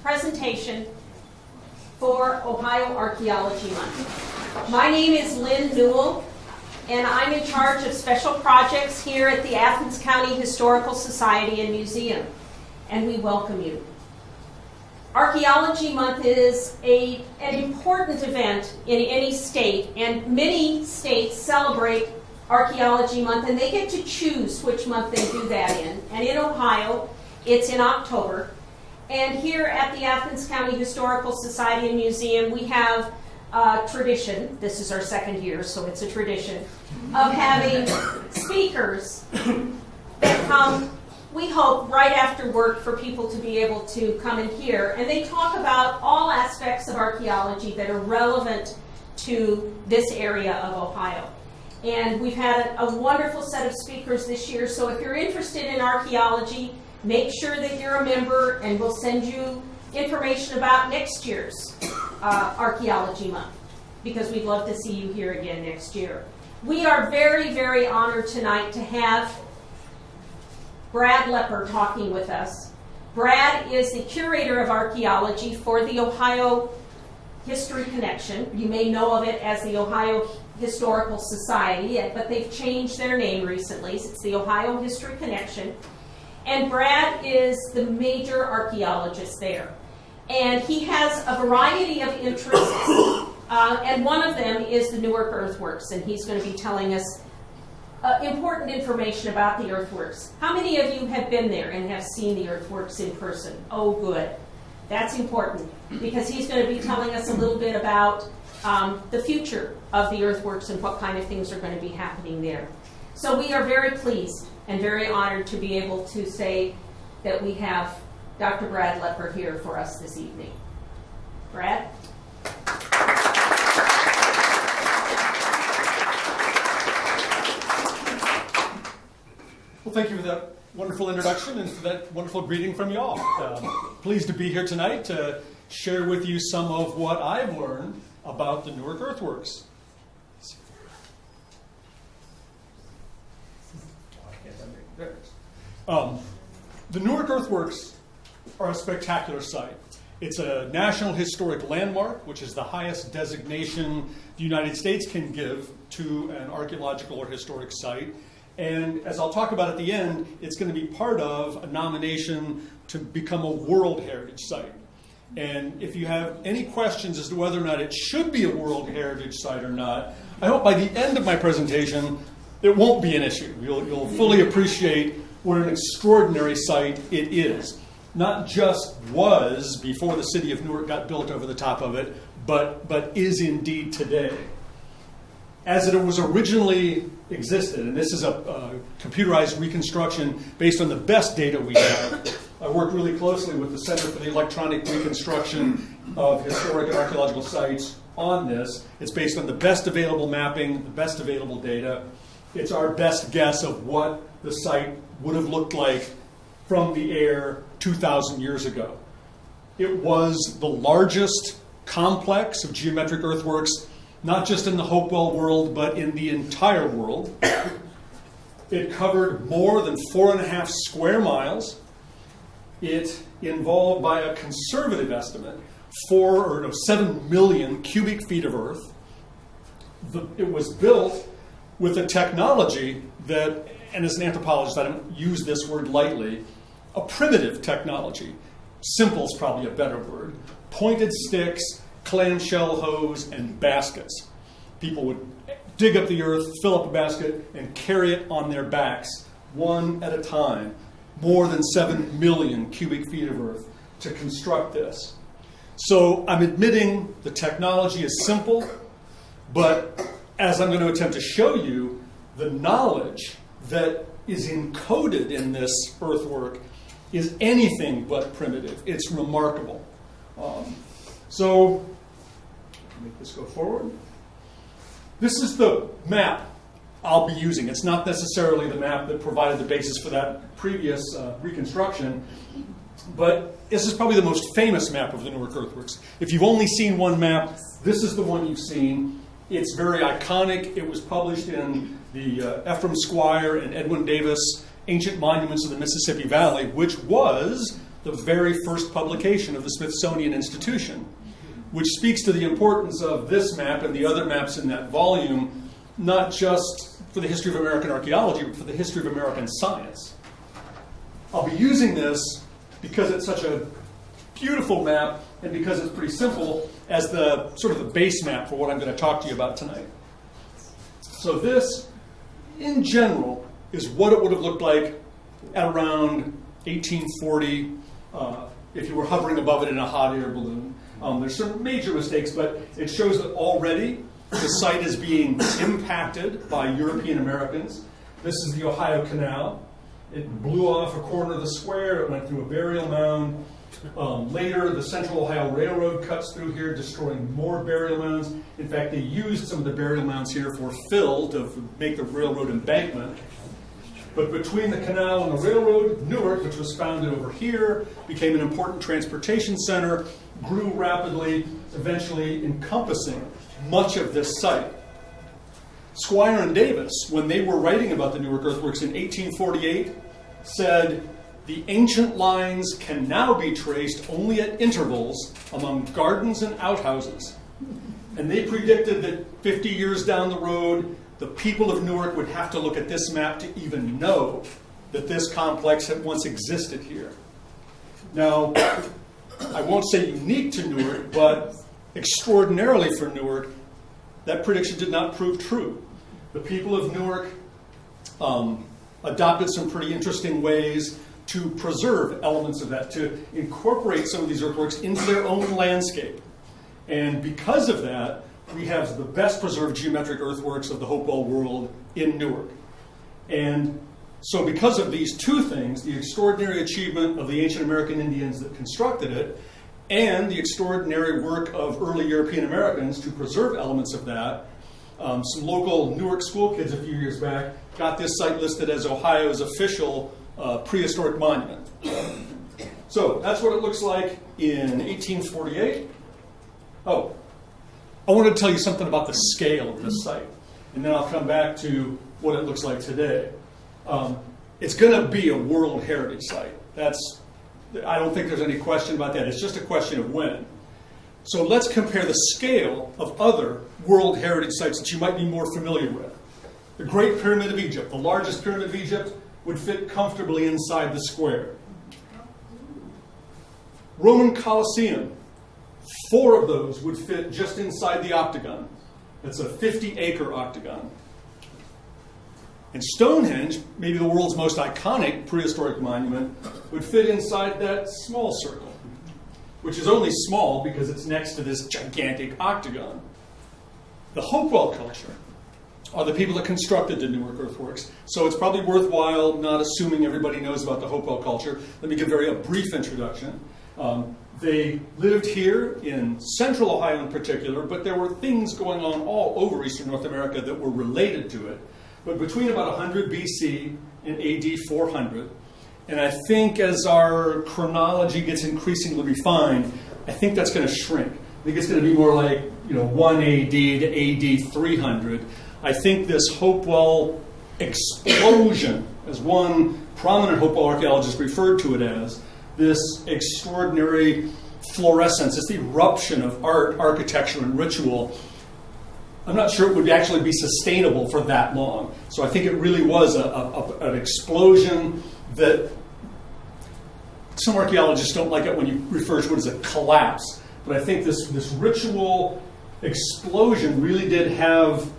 presentation for Ohio Archaeology Month. My name is Lynn Newell, and I'm in charge of special projects here at the Athens County Historical Society and Museum, and we welcome you. Archaeology Month is an important event in any state, and many states celebrate Archaeology Month, and they get to choose which month they do that in. And in Ohio, it's in October. And here at the Athens County Historical Society and Museum, we have a tradition, this is our second year, so it's a tradition, of having speakers that come, we hope, right after work for people to be able to come and hear. And they talk about all aspects of archaeology that are relevant to this area of Ohio. And we've had a wonderful set of speakers this year, so if you're interested in archaeology, make sure that you're a member, and we'll send you information about next year's Archaeology Month, because we'd love to see you here again next year. We are very, very honored tonight to have Brad Lepper talking with us. Brad is the curator of archaeology for the Ohio History Connection. You may know of it as the Ohio Historical Society, but they've changed their name recently. It's the Ohio History Connection. And Brad is the major archaeologist there. And he has a variety of interests, and one of them is the Newark Earthworks, and he's going to be telling us important information about the Earthworks. How many of you have been there and have seen the Earthworks in person? Oh, good. That's important, because he's going to be telling us a little bit about the future of the Earthworks and what kind of things are going to be happening there. So we are very pleased and very honored to be able to say that we have Dr. Brad Lepper here for us this evening. Brad? Well, thank you for that wonderful introduction and for that wonderful greeting from you all. Pleased to be here tonight to share with you some of what I've learned about the Newark Earthworks. The Newark Earthworks are a spectacular site. It's a National Historic Landmark, which is the highest designation the United States can give to an archaeological or historic site. And as I'll talk about at the end, it's going to be part of a nomination to become a World Heritage Site. And if you have any questions as to whether or not it should be a World Heritage Site or not, I hope by the end of my presentation, it won't be an issue. You'll fully appreciate what an extraordinary site it is. Not just was before the city of Newark got built over the top of it, but is indeed today. As it was originally existed, and this is a computerized reconstruction based on the best data we have. I worked really closely with the Center for the Electronic Reconstruction of Historic and Archaeological Sites on this. It's based on the best available mapping, the best available data. It's our best guess of what the site would have looked like from the air 2,000 years ago. It was the largest complex of geometric earthworks, not just in the Hopewell world, but in the entire world. It covered more than 4.5 square miles. It involved, by a conservative estimate, 7 million cubic feet of earth. It was built with a technology that, and as an anthropologist, I don't use this word lightly, a primitive technology. Simple is probably a better word. Pointed sticks, clamshell hose, and baskets. People would dig up the earth, fill up a basket, and carry it on their backs, one at a time. More than 7 million cubic feet of earth to construct this. So I'm admitting the technology is simple, but as I'm going to attempt to show you, the knowledge that is encoded in this earthwork is anything but primitive. It's remarkable. So, make this go forward. This is the map I'll be using. It's not necessarily the map that provided the basis for that previous reconstruction, but this is probably the most famous map of the Newark Earthworks. If you've only seen one map, this is the one you've seen. It's very iconic. It was published in the Ephraim Squire and Edwin Davis Ancient Monuments of the Mississippi Valley, which was the the very first publication of the Smithsonian Institution, which speaks to the importance of this map and the other maps in that volume, not just for the history of American archaeology, but for the history of American science. I'll be using this because it's such a beautiful map and because it's pretty simple as the sort of the base map for what I'm going to talk to you about tonight. So this, in general, is what it would have looked like at around 1840 if you were hovering above it in a hot air balloon. There's some major mistakes, but it shows that already the site is being impacted by European Americans. This is the Ohio Canal. It blew off a corner of the square. It went through a burial mound. Later, the Central Ohio Railroad cuts through here, destroying more burial mounds. In fact, they used some of the burial mounds here for fill to make the railroad embankment. But between the canal and the railroad, Newark, which was founded over here, became an important transportation center, grew rapidly, eventually encompassing much of this site. Squire and Davis, when they were writing about the Newark earthworks in 1848, said, "The ancient lines can now be traced only at intervals among gardens and outhouses." And they predicted that 50 years down the road, the people of Newark would have to look at this map to even know that this complex had once existed here. Now, I won't say unique to Newark, but extraordinarily for Newark, that prediction did not prove true. The people of Newark adopted some pretty interesting ways to preserve elements of that, to incorporate some of these earthworks into their own landscape. And because of that, we have the best preserved geometric earthworks of the Hopewell world in Newark. And so because of these two things, the extraordinary achievement of the ancient American Indians that constructed it, and the extraordinary work of early European Americans to preserve elements of that, some local Newark school kids a few years back got this site listed as Ohio's official prehistoric monument. So that's what it looks like in 1848. Oh, I wanted to tell you something about the scale of this site, and then I'll come back to what it looks like today. It's going to be a World Heritage Site. I don't think there's any question about that. It's just a question of when. So let's compare the scale of other World Heritage Sites that you might be more familiar with. The Great Pyramid of Egypt, the largest pyramid of Egypt, would fit comfortably inside the square. Roman Colosseum, 4 of those would fit just inside the octagon. That's a 50-acre octagon. And Stonehenge, maybe the world's most iconic prehistoric monument, would fit inside that small circle, which is only small because it's next to this gigantic octagon. The Hopewell culture are the people that constructed the Newark earthworks, so it's probably worthwhile not assuming everybody knows about the Hopewell culture. Let me give a brief introduction. They lived here in central Ohio in particular, but there were things going on all over eastern North America that were related to it. But between about 100 BC and AD 400, and I think as our chronology gets increasingly refined, I think that's going to shrink. I think it's going to be more like 1 AD to AD 300. I think this Hopewell explosion, as one prominent Hopewell archaeologist referred to it as, this extraordinary fluorescence, this eruption of art, architecture, and ritual, I'm not sure it would actually be sustainable for that long. So I think it really was an explosion that some archaeologists don't like it when you refer to it as a collapse. But I think this ritual explosion really did have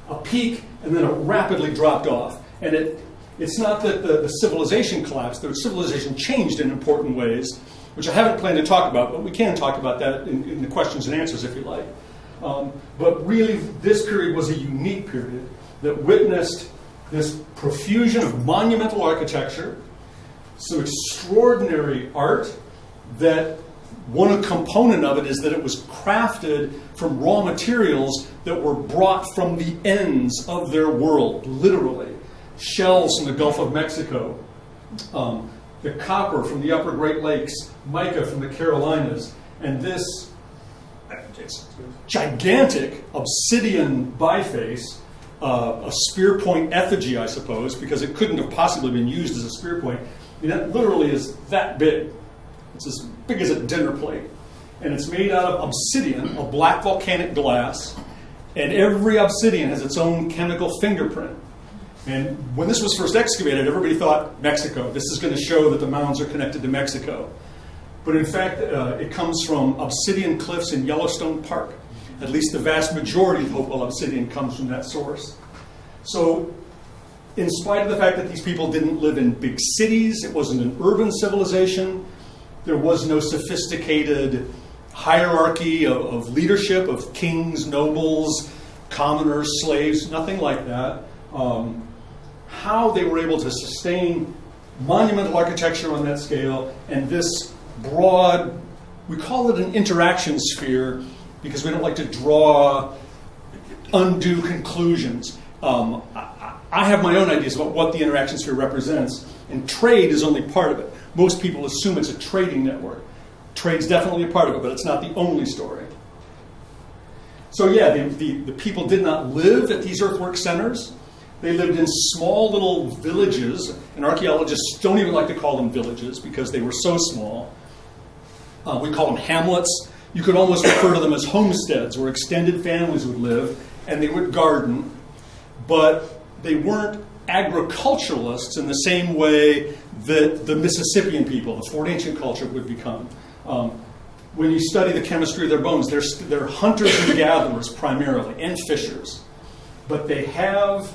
a peak, and then it rapidly dropped off. And it's not that the civilization collapsed. The civilization changed in important ways, which I haven't planned to talk about, but we can talk about that in the questions and answers if you like. But really, this period was a unique period that witnessed this profusion of monumental architecture, some extraordinary art, that one component of it is that it was crafted from raw materials that were brought from the ends of their world, literally. Shells from the Gulf of Mexico, the copper from the upper Great Lakes, mica from the Carolinas, and this gigantic obsidian biface, a spear point effigy, I suppose, because it couldn't have possibly been used as a spear point. I mean, that literally is that big. It's as big as a dinner plate. And it's made out of obsidian, a black volcanic glass, and every obsidian has its own chemical fingerprint. And when this was first excavated, everybody thought Mexico. This is going to show that the mounds are connected to Mexico. But in fact, it comes from obsidian cliffs in Yellowstone Park. At least the vast majority of Hopewell obsidian comes from that source. So, in spite of the fact that these people didn't live in big cities, it wasn't an urban civilization, there was no sophisticated hierarchy of leadership, of kings, nobles, commoners, slaves, nothing like that. How they were able to sustain monumental architecture on that scale and this broad, we call it an interaction sphere because we don't like to draw undue conclusions. I have my own ideas about what the interaction sphere represents, and trade is only part of it. Most people assume it's a trading network. Trade's definitely a part of it, but it's not the only story. So yeah, the people did not live at these earthwork centers. They lived in small little villages, and archaeologists don't even like to call them villages because they were so small. We call them hamlets. You could almost refer to them as homesteads where extended families would live, and they would garden, but they weren't agriculturalists in the same way that the Mississippian people, the Fort Ancient culture, would become. When you study the chemistry of their bones, they're hunters and gatherers primarily, and fishers. But they have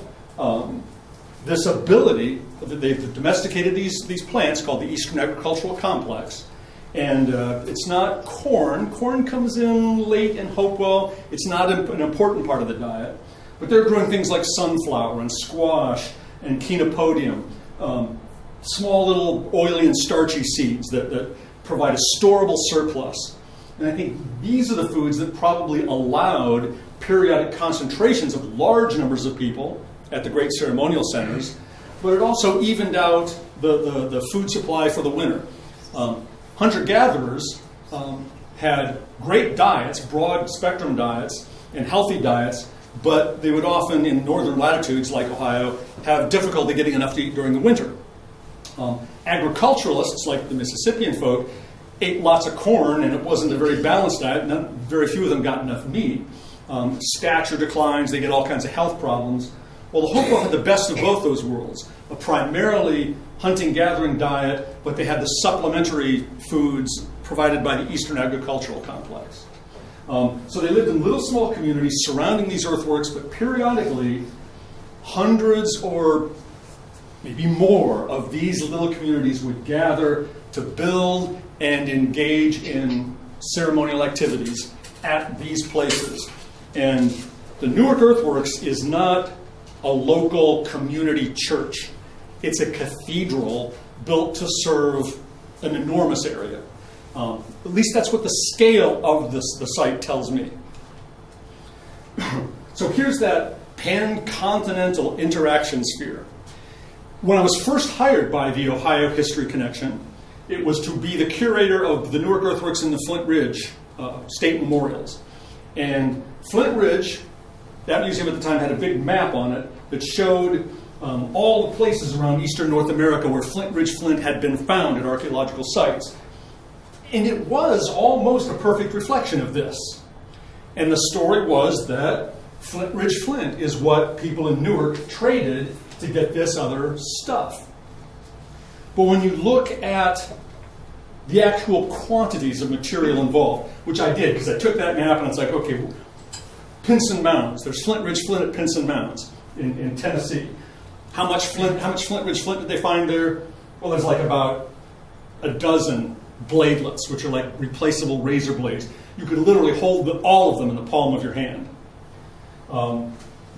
this ability, they've domesticated these plants called the Eastern Agricultural Complex. And it's not corn. Corn comes in late in Hopewell. It's not an important part of the diet. But they're growing things like sunflower and squash and chenopodium, small little oily and starchy seeds that provide a storable surplus. And I think these are the foods that probably allowed periodic concentrations of large numbers of people at the great ceremonial centers, but it also evened out the food supply for the winter. Hunter-gatherers had great diets, broad spectrum diets, and healthy diets, but they would often, in northern latitudes like Ohio, have difficulty getting enough to eat during the winter. Agriculturalists, like the Mississippian folk, ate lots of corn, and it wasn't a very balanced diet. Very few of them got enough meat. Stature declines, they get all kinds of health problems. Well, the Hopewell had the best of both those worlds, a primarily hunting-gathering diet, but they had the supplementary foods provided by the Eastern Agricultural Complex. So they lived in little small communities surrounding these earthworks, but periodically hundreds or maybe more of these little communities would gather to build and engage in ceremonial activities at these places. And the Newark Earthworks is not a local community church. It's a cathedral built to serve an enormous area. At least that's what the scale of the site tells me. So here's that pan-continental interaction sphere. When I was first hired by the Ohio History Connection, it was to be the curator of the Newark Earthworks and the Flint Ridge State Memorials. And Flint Ridge, that museum at the time had a big map on it that showed all the places around eastern North America where Flint Ridge flint had been found at archaeological sites. And it was almost a perfect reflection of this. And the story was that Flint Ridge flint is what people in Newark traded to get this other stuff. But when you look at the actual quantities of material involved, which I did because I took that map and it's like, okay, Pinson Mounds. There's Flint Ridge flint at Pinson Mounds in Tennessee. How much Flint Ridge flint did they find there? Well, there's like about a dozen bladelets, which are like replaceable razor blades. You could literally hold all of them in the palm of your hand.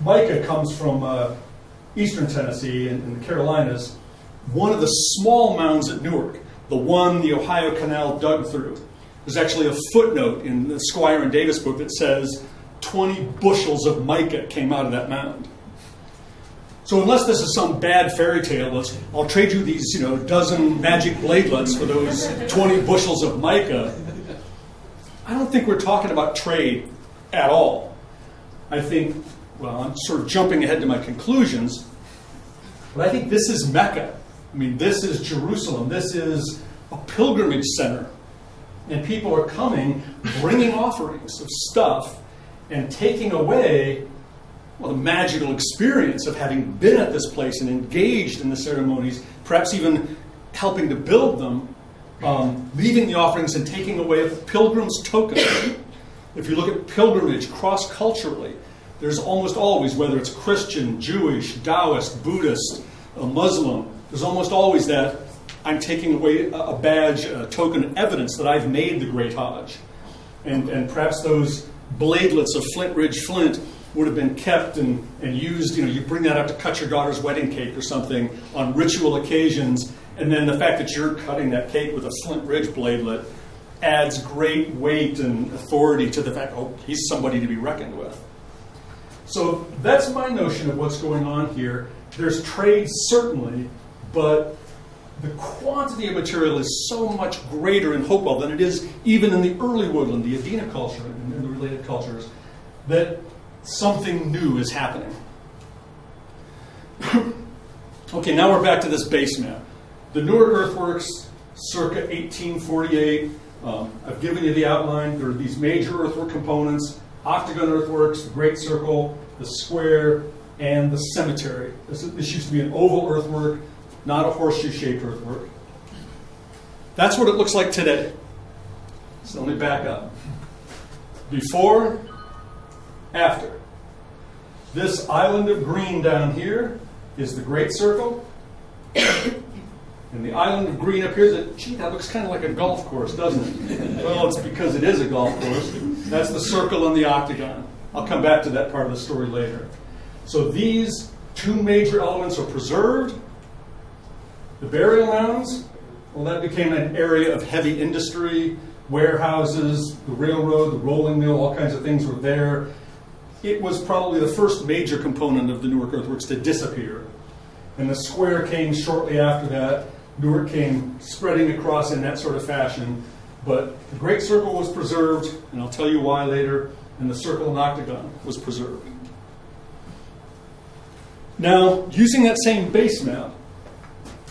Mica comes from eastern Tennessee in the Carolinas. One of the small mounds at Newark, the one the Ohio Canal dug through, there's actually a footnote in the Squire and Davis book that says 20 bushels of mica came out of that mound. So unless this is some bad fairy tale, I'll trade you these, dozen magic bladelets for those 20 bushels of mica. I don't think we're talking about trade at all. I think, well, I'm sort of jumping ahead to my conclusions, but I think this is Mecca. I mean, this is Jerusalem. This is a pilgrimage center. And people are coming, bringing offerings of stuff, and taking away, well, the magical experience of having been at this place and engaged in the ceremonies, perhaps even helping to build them, leaving the offerings and taking away a pilgrim's token. If you look at pilgrimage cross-culturally, there's almost always, whether it's Christian, Jewish, Taoist, Buddhist, Muslim, there's almost always that I'm taking away a badge, a token evidence that I've made the Great Hajj. And perhaps those bladelets of Flint Ridge flint would have been kept and used, you bring that out to cut your daughter's wedding cake or something on ritual occasions, and then the fact that you're cutting that cake with a Flint Ridge bladelet adds great weight and authority to the fact, oh, he's somebody to be reckoned with. So that's my notion of what's going on here. There's trade, certainly, but the quantity of material is so much greater in Hopewell than it is even in the early woodland, the Adena culture and the related cultures, that something new is happening. Okay, now we're back to this base map. The Newark Earthworks, circa 1848. I've given you the outline. There are these major earthwork components: octagon earthworks, the great circle, the square, and the cemetery. This used to be an oval earthwork, not a horseshoe-shaped earthwork. That's what it looks like today. So let me back up. Before, after. This island of green down here is the great circle. And the island of green up here, that looks kind of like a golf course, doesn't it? Well, it's because it is a golf course. That's the circle and the octagon. I'll come back to that part of the story later. So these two major elements are preserved. The burial mounds, well, that became an area of heavy industry, warehouses, the railroad, the rolling mill, all kinds of things were there. It was probably the first major component of the Newark Earthworks to disappear. And the square came shortly after that. Newark came spreading across in that sort of fashion. But the great circle was preserved, and I'll tell you why later, and the circle and octagon was preserved. Now, using that same base map,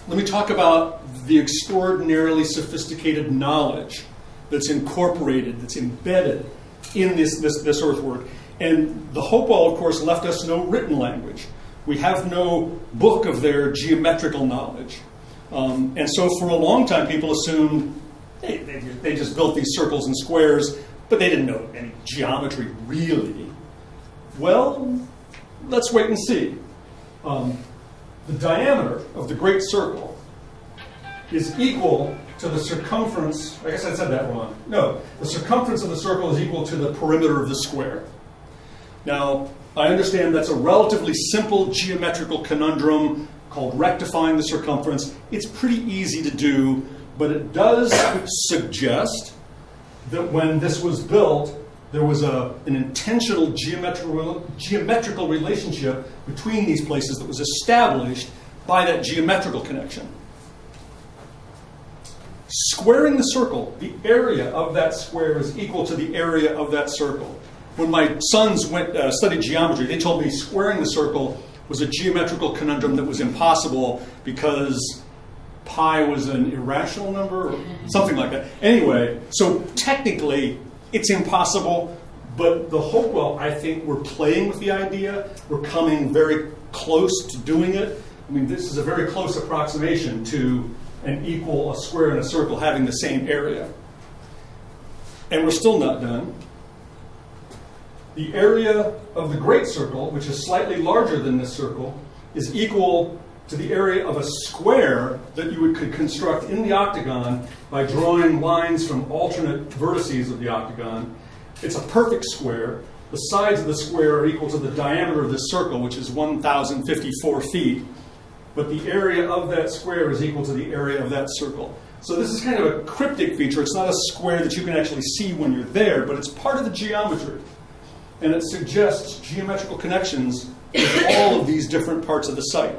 let me talk about the extraordinarily sophisticated knowledge that's incorporated, that's embedded in this earthwork. And the Hopewell, of course, left us no written language. We have no book of their geometrical knowledge. And so for a long time, people assumed they just built these circles and squares, but they didn't know any geometry, really. Well, let's wait and see. The diameter of the great circle is equal to the circumference. I guess I said that wrong. No, the circumference of the circle is equal to the perimeter of the square. Now, I understand that's a relatively simple geometrical conundrum called rectifying the circumference. It's pretty easy to do, but it does suggest that when this was built, there was an intentional geometrical relationship between these places that was established by that geometrical connection. Squaring the circle, the area of that square is equal to the area of that circle. When my sons studied geometry, they told me squaring the circle was a geometrical conundrum that was impossible because pi was an irrational number or something like that. Anyway, so technically it's impossible, but the Hopewell, I think, we're playing with the idea. We're coming very close to doing it. I mean, this is a very close approximation to a square and a circle having the same area. And we're still not done. The area of the great circle, which is slightly larger than this circle, is equal to the area of a square that you could construct in the octagon by drawing lines from alternate vertices of the octagon. It's a perfect square. The sides of the square are equal to the diameter of this circle, which is 1,054 feet. But the area of that square is equal to the area of that circle. So this is kind of a cryptic feature. It's not a square that you can actually see when you're there, but it's part of the geometry. And it suggests geometrical connections with all of these different parts of the site.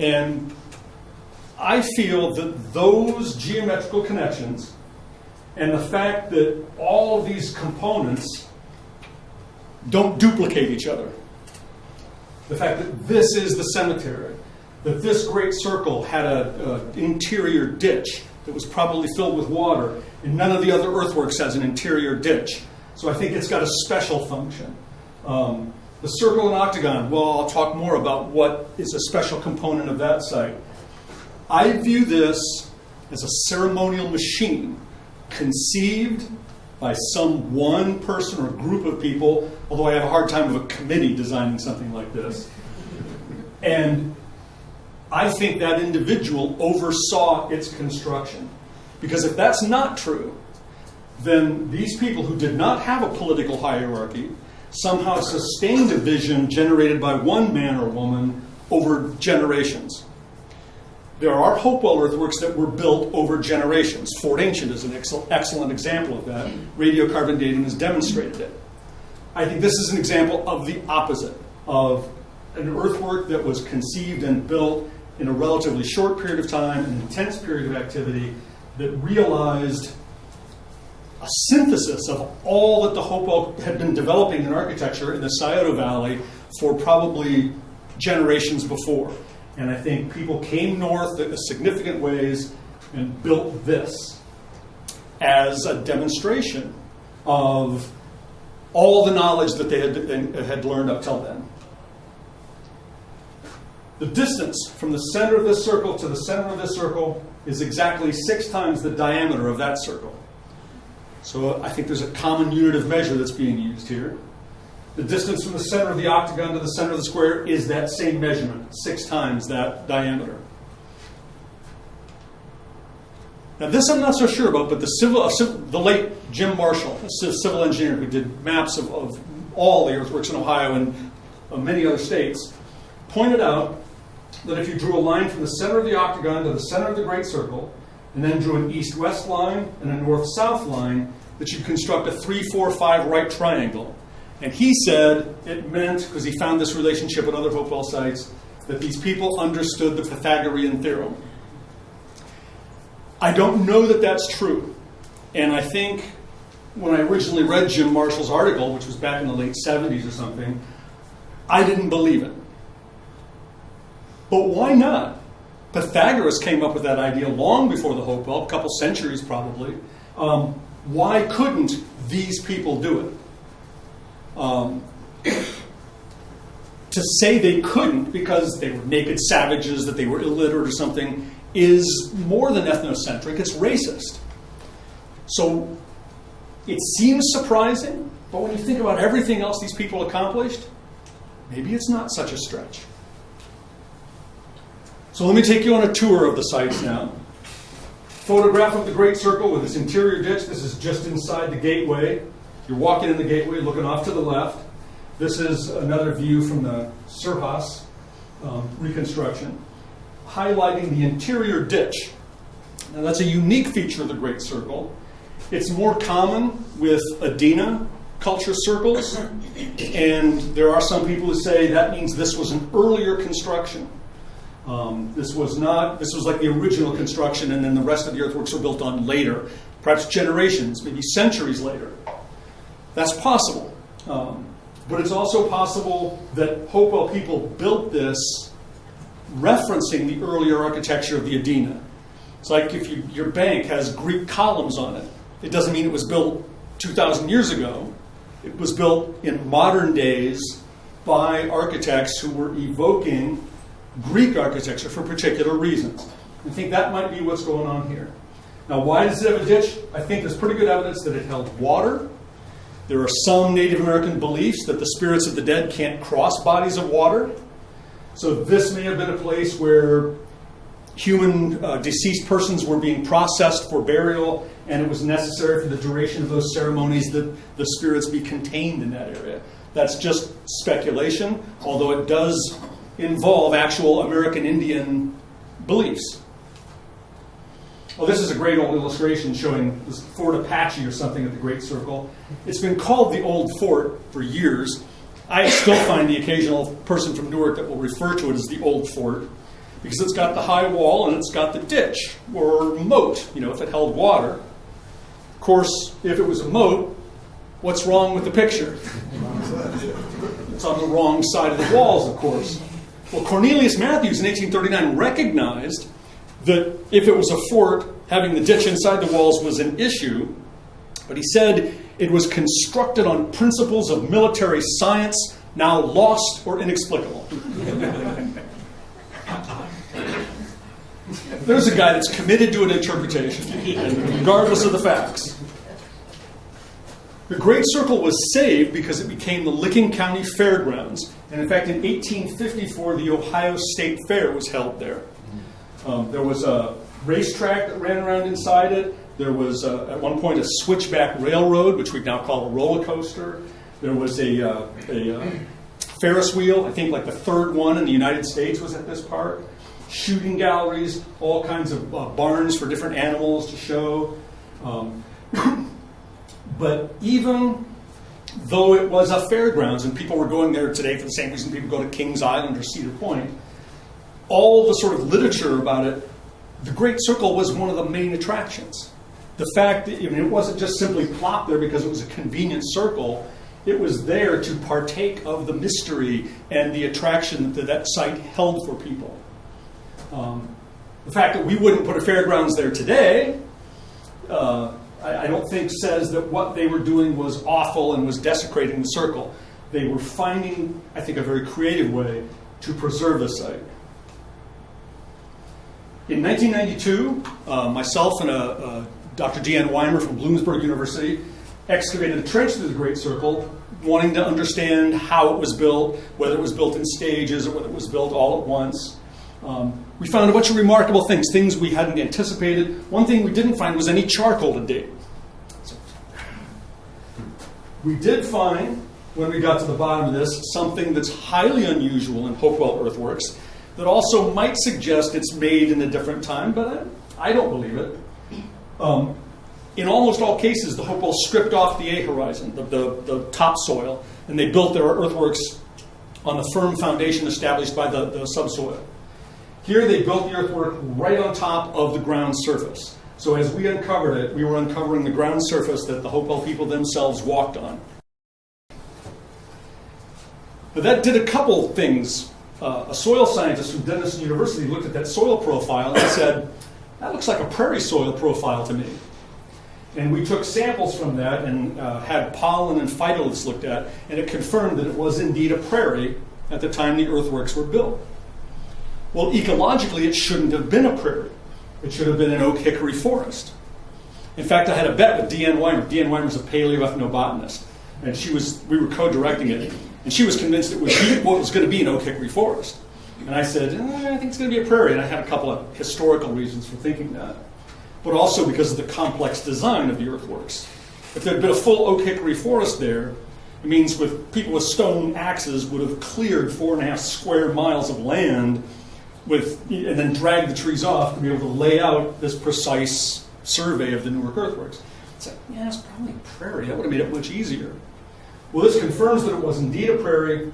And I feel that those geometrical connections and the fact that all of these components don't duplicate each other, the fact that this is the cemetery, that this great circle had an interior ditch that was probably filled with water, and none of the other earthworks has an interior ditch. So I think it's got a special function. The circle and octagon, well, I'll talk more about what is a special component of that site. I view this as a ceremonial machine conceived by some one person or group of people, although I have a hard time of a committee designing something like this. And I think that individual oversaw its construction. Because if that's not true, then these people who did not have a political hierarchy somehow sustained a vision generated by one man or woman over generations. There are Hopewell earthworks that were built over generations. Fort Ancient is an excellent example of that. Radiocarbon dating has demonstrated it. I think this is an example of the opposite, of an earthwork that was conceived and built in a relatively short period of time, an intense period of activity that realized a synthesis of all that the Hopewell had been developing in architecture in the Scioto Valley for probably generations before. And I think people came north in significant ways and built this as a demonstration of all the knowledge that they had learned up till then. The distance from the center of this circle to the center of this circle is exactly 6 times the diameter of that circle. So I think there's a common unit of measure that's being used here. The distance from the center of the octagon to the center of the square is that same measurement, 6 times that diameter. Now this I'm not so sure about, but the late Jim Marshall, a civil engineer who did maps of all the earthworks in Ohio and many other states, pointed out that if you drew a line from the center of the octagon to the center of the great circle, and then drew an east-west line and a north-south line, that you'd construct a 3-4-5 right triangle. And he said it meant, because he found this relationship at other Hopewell sites, that these people understood the Pythagorean theorem. I don't know that that's true. And I think when I originally read Jim Marshall's article, which was back in the late 70s or something, I didn't believe it. But why not? Pythagoras came up with that idea long before the Hopewell, a couple centuries probably. Why couldn't these people do it? To say they couldn't because they were naked savages, that they were illiterate or something, is more than ethnocentric, it's racist. So it seems surprising, but when you think about everything else these people accomplished, maybe it's not such a stretch. So let me take you on a tour of the sites now. Photograph of the Great Circle with its interior ditch. This is just inside the gateway. You're walking in the gateway, looking off to the left. This is another view from the Surhaus reconstruction, highlighting the interior ditch. Now that's a unique feature of the Great Circle. It's more common with Adena culture circles, and there are some people who say that means this was an earlier construction. This was like the original construction, and then the rest of the earthworks were built on later, perhaps generations, maybe centuries later. That's possible. But it's also possible that Hopewell people built this referencing the earlier architecture of the Adena. It's like if your bank has Greek columns on it. It doesn't mean it was built 2,000 years ago. It was built in modern days by architects who were evoking Greek architecture for particular reasons. I think that might be what's going on here. Now, why does it have a ditch? I think there's pretty good evidence that it held water. There are some Native American beliefs that the spirits of the dead can't cross bodies of water. So this may have been a place where human deceased persons were being processed for burial, and it was necessary for the duration of those ceremonies that the spirits be contained in that area. That's just speculation, although it does involve actual American Indian beliefs. Well, this is a great old illustration showing this Fort Apache or something at the Great Circle. It's been called the Old Fort for years. I still find the occasional person from Newark that will refer to it as the Old Fort because it's got the high wall and it's got the ditch or moat, if it held water. Of course, if it was a moat, what's wrong with the picture? It's on the wrong side of the walls, of course. Well, Cornelius Matthews in 1839 recognized that if it was a fort, having the ditch inside the walls was an issue, but he said it was constructed on principles of military science, now lost or inexplicable. There's a guy that's committed to an interpretation, regardless of the facts. The Great Circle was saved because it became the Licking County Fairgrounds. And in fact, in 1854, the Ohio State Fair was held there. There was a racetrack that ran around inside it. There was, at one point, a switchback railroad, which we now call a roller coaster. There was a Ferris wheel, I think like the third one in the United States was at this park. Shooting galleries, all kinds of barns for different animals to show. But even though it was a fairgrounds and people were going there today for the same reason people go to Kings Island or Cedar Point, all the sort of literature about it, the Great Circle was one of the main attractions. The fact that it wasn't just simply plopped there because it was a convenient circle, it was there to partake of the mystery and the attraction that that site held for people. The fact that we wouldn't put a fairgrounds there today, I don't think says that what they were doing was awful and was desecrating the circle. They were finding, I think, a very creative way to preserve the site. In 1992, myself and Dr. Deanne Weimer from Bloomsburg University excavated a trench through the Great Circle, wanting to understand how it was built, whether it was built in stages or whether it was built all at once. We found a bunch of remarkable things we hadn't anticipated. One thing we didn't find was any charcoal to date. We did find, when we got to the bottom of this, something that's highly unusual in Hopewell Earthworks that also might suggest it's made in a different time, but I don't believe it. In almost all cases, the Hopewell stripped off the A horizon, the topsoil, and they built their earthworks on the firm foundation established by the subsoil. Here they built the earthwork right on top of the ground surface. So as we uncovered it, we were uncovering the ground surface that the Hopewell people themselves walked on. But that did a couple things. A soil scientist from Denison University looked at that soil profile and said, that looks like a prairie soil profile to me. And we took samples from that and had pollen and phytoliths looked at, and it confirmed that it was indeed a prairie at the time the earthworks were built. Well, ecologically, it shouldn't have been a prairie. It should have been an oak hickory forest. In fact, I had a bet with Deanne Weimer. Deanne Weimer's a paleoethnobotanist, and we were co-directing it, and she was convinced it was what was going to be an oak hickory forest. And I said, I think it's going to be a prairie, and I had a couple of historical reasons for thinking that, but also because of the complex design of the earthworks. If there had been a full oak hickory forest there, it means people with stone axes would have cleared 4.5 square miles of land and then drag the trees off to be able to lay out this precise survey of the Newark earthworks. It's like, yeah, it's probably a prairie. That would have made it much easier. Well, this confirms that it was indeed a prairie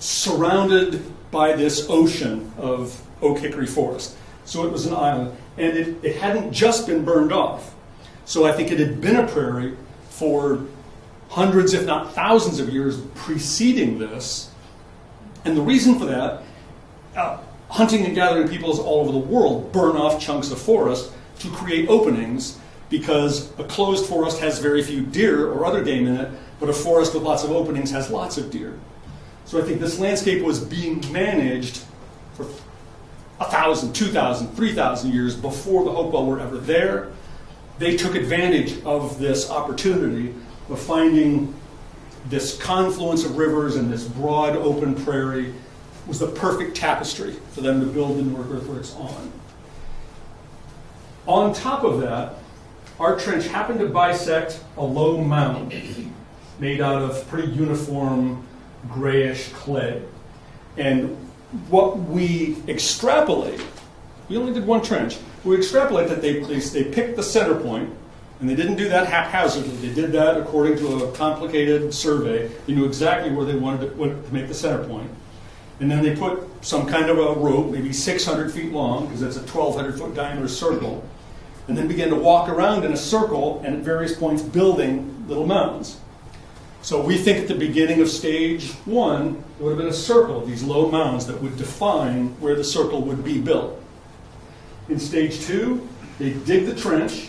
surrounded by this ocean of oak hickory forest. So it was an island. And it hadn't just been burned off. So I think it had been a prairie for hundreds, if not thousands of years preceding this. And the reason for that, hunting and gathering peoples all over the world burn off chunks of forest to create openings because a closed forest has very few deer or other game in it, but a forest with lots of openings has lots of deer. So I think this landscape was being managed for 1,000, 2,000, 3,000 years before the Hopewell were ever there. They took advantage of this opportunity of finding this confluence of rivers and this broad open prairie was the perfect tapestry for them to build the Newark earthworks on. On top of that, our trench happened to bisect a low mound made out of pretty uniform grayish clay. And what we extrapolate, we only did one trench, we extrapolate that they picked the center point, and they didn't do that haphazardly. They did that according to a complicated survey. They knew exactly where they wanted to make the center point. And then they put some kind of a rope, maybe 600 feet long, because that's a 1,200-foot diameter circle, and then began to walk around in a circle and at various points building little mounds. So we think at the beginning of stage 1, there would have been a circle, these low mounds that would define where the circle would be built. In stage 2, they dig the trench,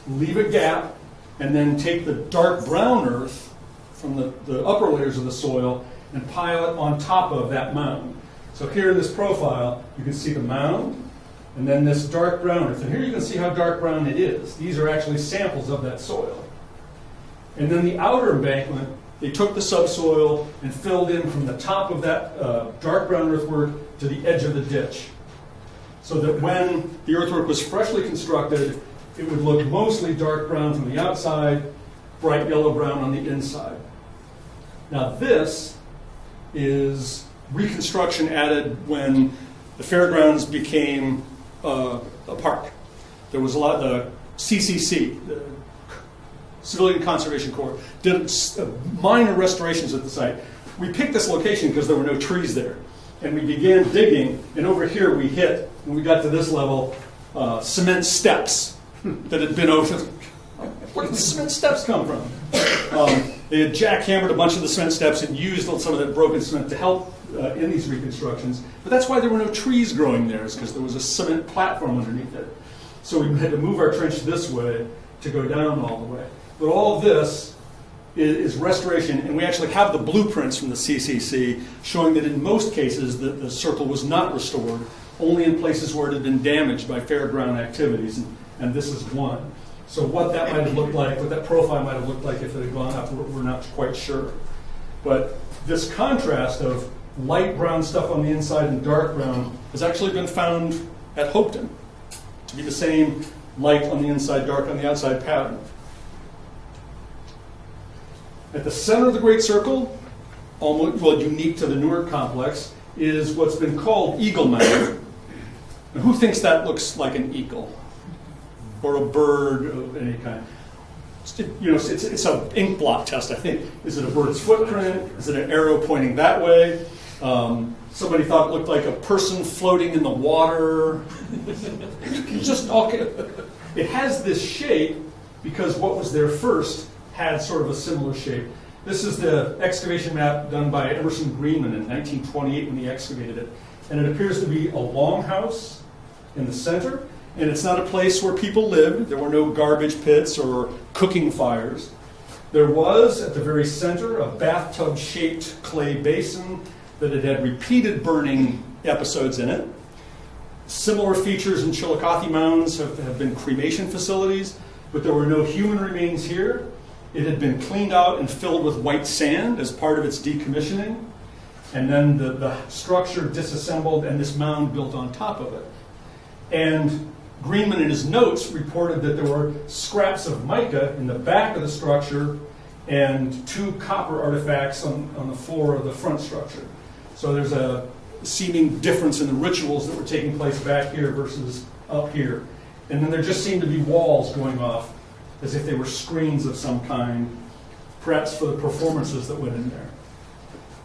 leave a gap, and then take the dark brown earth from the upper layers of the soil and pile it on top of that mound. So here in this profile, you can see the mound, and then this dark brown earth. And here you can see how dark brown it is. These are actually samples of that soil. And then the outer embankment, they took the subsoil and filled in from the top of that dark brown earthwork to the edge of the ditch. So that when the earthwork was freshly constructed, it would look mostly dark brown from the outside, bright yellow-brown on the inside. Now this is reconstruction added when the fairgrounds became a park. There was a lot of the CCC, the Civilian Conservation Corps, did minor restorations at the site. We picked this location because there were no trees there. And we began digging, and over here we hit, when we got to this level, cement steps that had been over. Where did the cement steps come from? They had jackhammered a bunch of the cement steps and used some of that broken cement to help in these reconstructions. But that's why there were no trees growing there, is because there was a cement platform underneath it. So we had to move our trench this way to go down all the way. But all of this is restoration, and we actually have the blueprints from the CCC showing that in most cases the circle was not restored, only in places where it had been damaged by fairground activities, and this is one. So what that might have looked like, what that profile might have looked like if it had gone up, we're not quite sure. But this contrast of light brown stuff on the inside and dark brown has actually been found at Hopeton to be the same light on the inside, dark on the outside pattern. At the center of the Great Circle, almost, well, unique to the Newark complex, is what's been called Eagle Mound. Now, who thinks that looks like an eagle? Or a bird of any kind? It's an ink blot test, I think. Is it a bird's footprint? Is it an arrow pointing that way? Somebody thought it looked like a person floating in the water. It has this shape because what was there first had sort of a similar shape. This is the excavation map done by Emerson Greenman in 1928 when he excavated it. And it appears to be a longhouse in the center. And it's not a place where people lived. There were no garbage pits or cooking fires. There was, at the very center, a bathtub-shaped clay basin that had repeated burning episodes in it. Similar features in Chillicothe mounds have been cremation facilities, but there were no human remains here. It had been cleaned out and filled with white sand as part of its decommissioning. And then the structure disassembled and this mound built on top of it. And Greenman in his notes reported that there were scraps of mica in the back of the structure and 2 copper artifacts on the floor of the front structure. So there's a seeming difference in the rituals that were taking place back here versus up here. And then there just seemed to be walls going off as if they were screens of some kind, perhaps for the performances that went in there.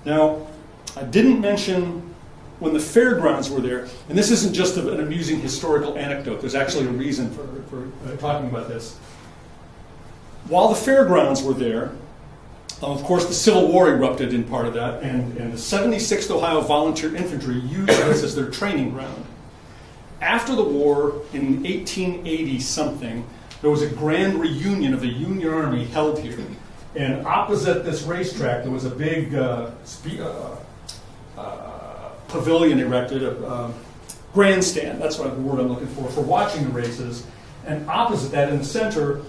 Now, I didn't mention when the fairgrounds were there, and this isn't just an amusing historical anecdote, there's actually a reason for talking about this. While the fairgrounds were there, of course the Civil War erupted in part of that, and the 76th Ohio Volunteer Infantry used this as their training ground. After the war, in 1880-something, there was a grand reunion of the Union Army held here. And opposite this racetrack, there was a big pavilion erected, a grandstand, that's what the word I'm looking for watching the races. And opposite that, in the center,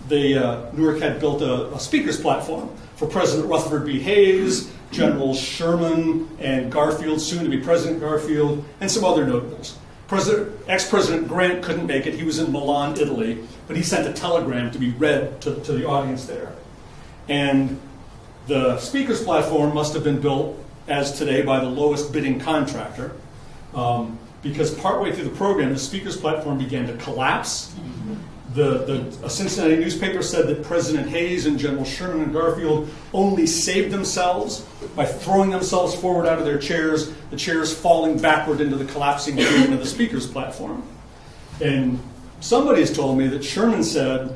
Newark had built a speaker's platform for President Rutherford B. Hayes, General Sherman, and Garfield, soon to be President Garfield, and some other notables. Ex-President Grant couldn't make it. He was in Milan, Italy, but he sent a telegram to be read to the audience there. And the speaker's platform must have been built, as today, by the lowest bidding contractor, because partway through the program, the speaker's platform began to collapse. A Cincinnati newspaper said that President Hayes and General Sherman and Garfield only saved themselves by throwing themselves forward out of their chairs, the chairs falling backward into the collapsing beam of the speaker's platform. And somebody has told me that Sherman said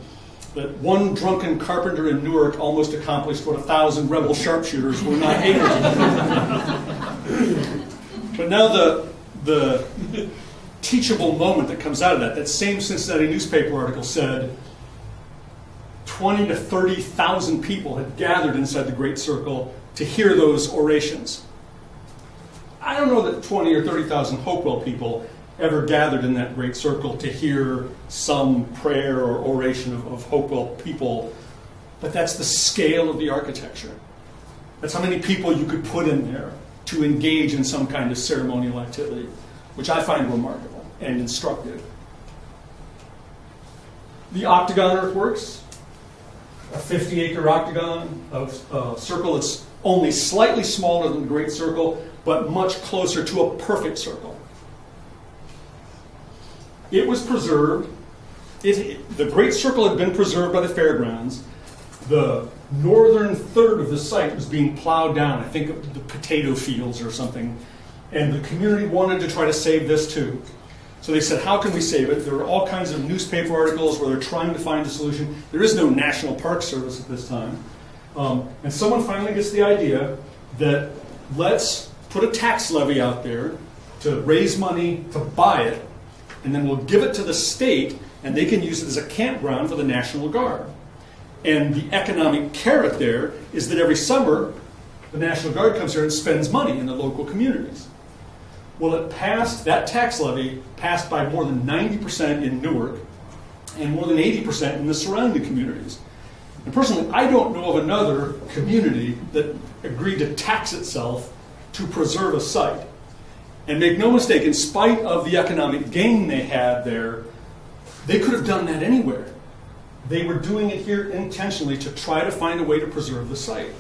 that one drunken carpenter in Newark almost accomplished what 1,000 rebel sharpshooters were not able to do. But now the teachable moment that comes out of that same Cincinnati newspaper article said 20 to 30,000 people had gathered inside the Great Circle to hear those orations. I don't know that 20 or 30,000 Hopewell people ever gathered in that Great Circle to hear some prayer or oration of Hopewell people, but that's the scale of the architecture. That's how many people you could put in there to engage in some kind of ceremonial activity, which I find remarkable and instructive. The Octagon Earthworks, a 50-acre octagon of circle that's only slightly smaller than the Great Circle, but much closer to a perfect circle. It was preserved. The Great Circle had been preserved by the fairgrounds. The northern third of the site was being plowed down, I think of the potato fields or something, and the community wanted to try to save this too. So they said, how can we save it? There were all kinds of newspaper articles where they're trying to find a solution. There is no National Park Service at this time. And someone finally gets the idea that let's put a tax levy out there to raise money to buy it, and then we'll give it to the state, and they can use it as a campground for the National Guard. And the economic carrot there is that every summer, the National Guard comes here and spends money in the local communities. Well, it passed, that tax levy passed by more than 90% in Newark and more than 80% in the surrounding communities. And personally, I don't know of another community that agreed to tax itself to preserve a site. And make no mistake, in spite of the economic gain they had there, they could have done that anywhere. They were doing it here intentionally to try to find a way to preserve the site.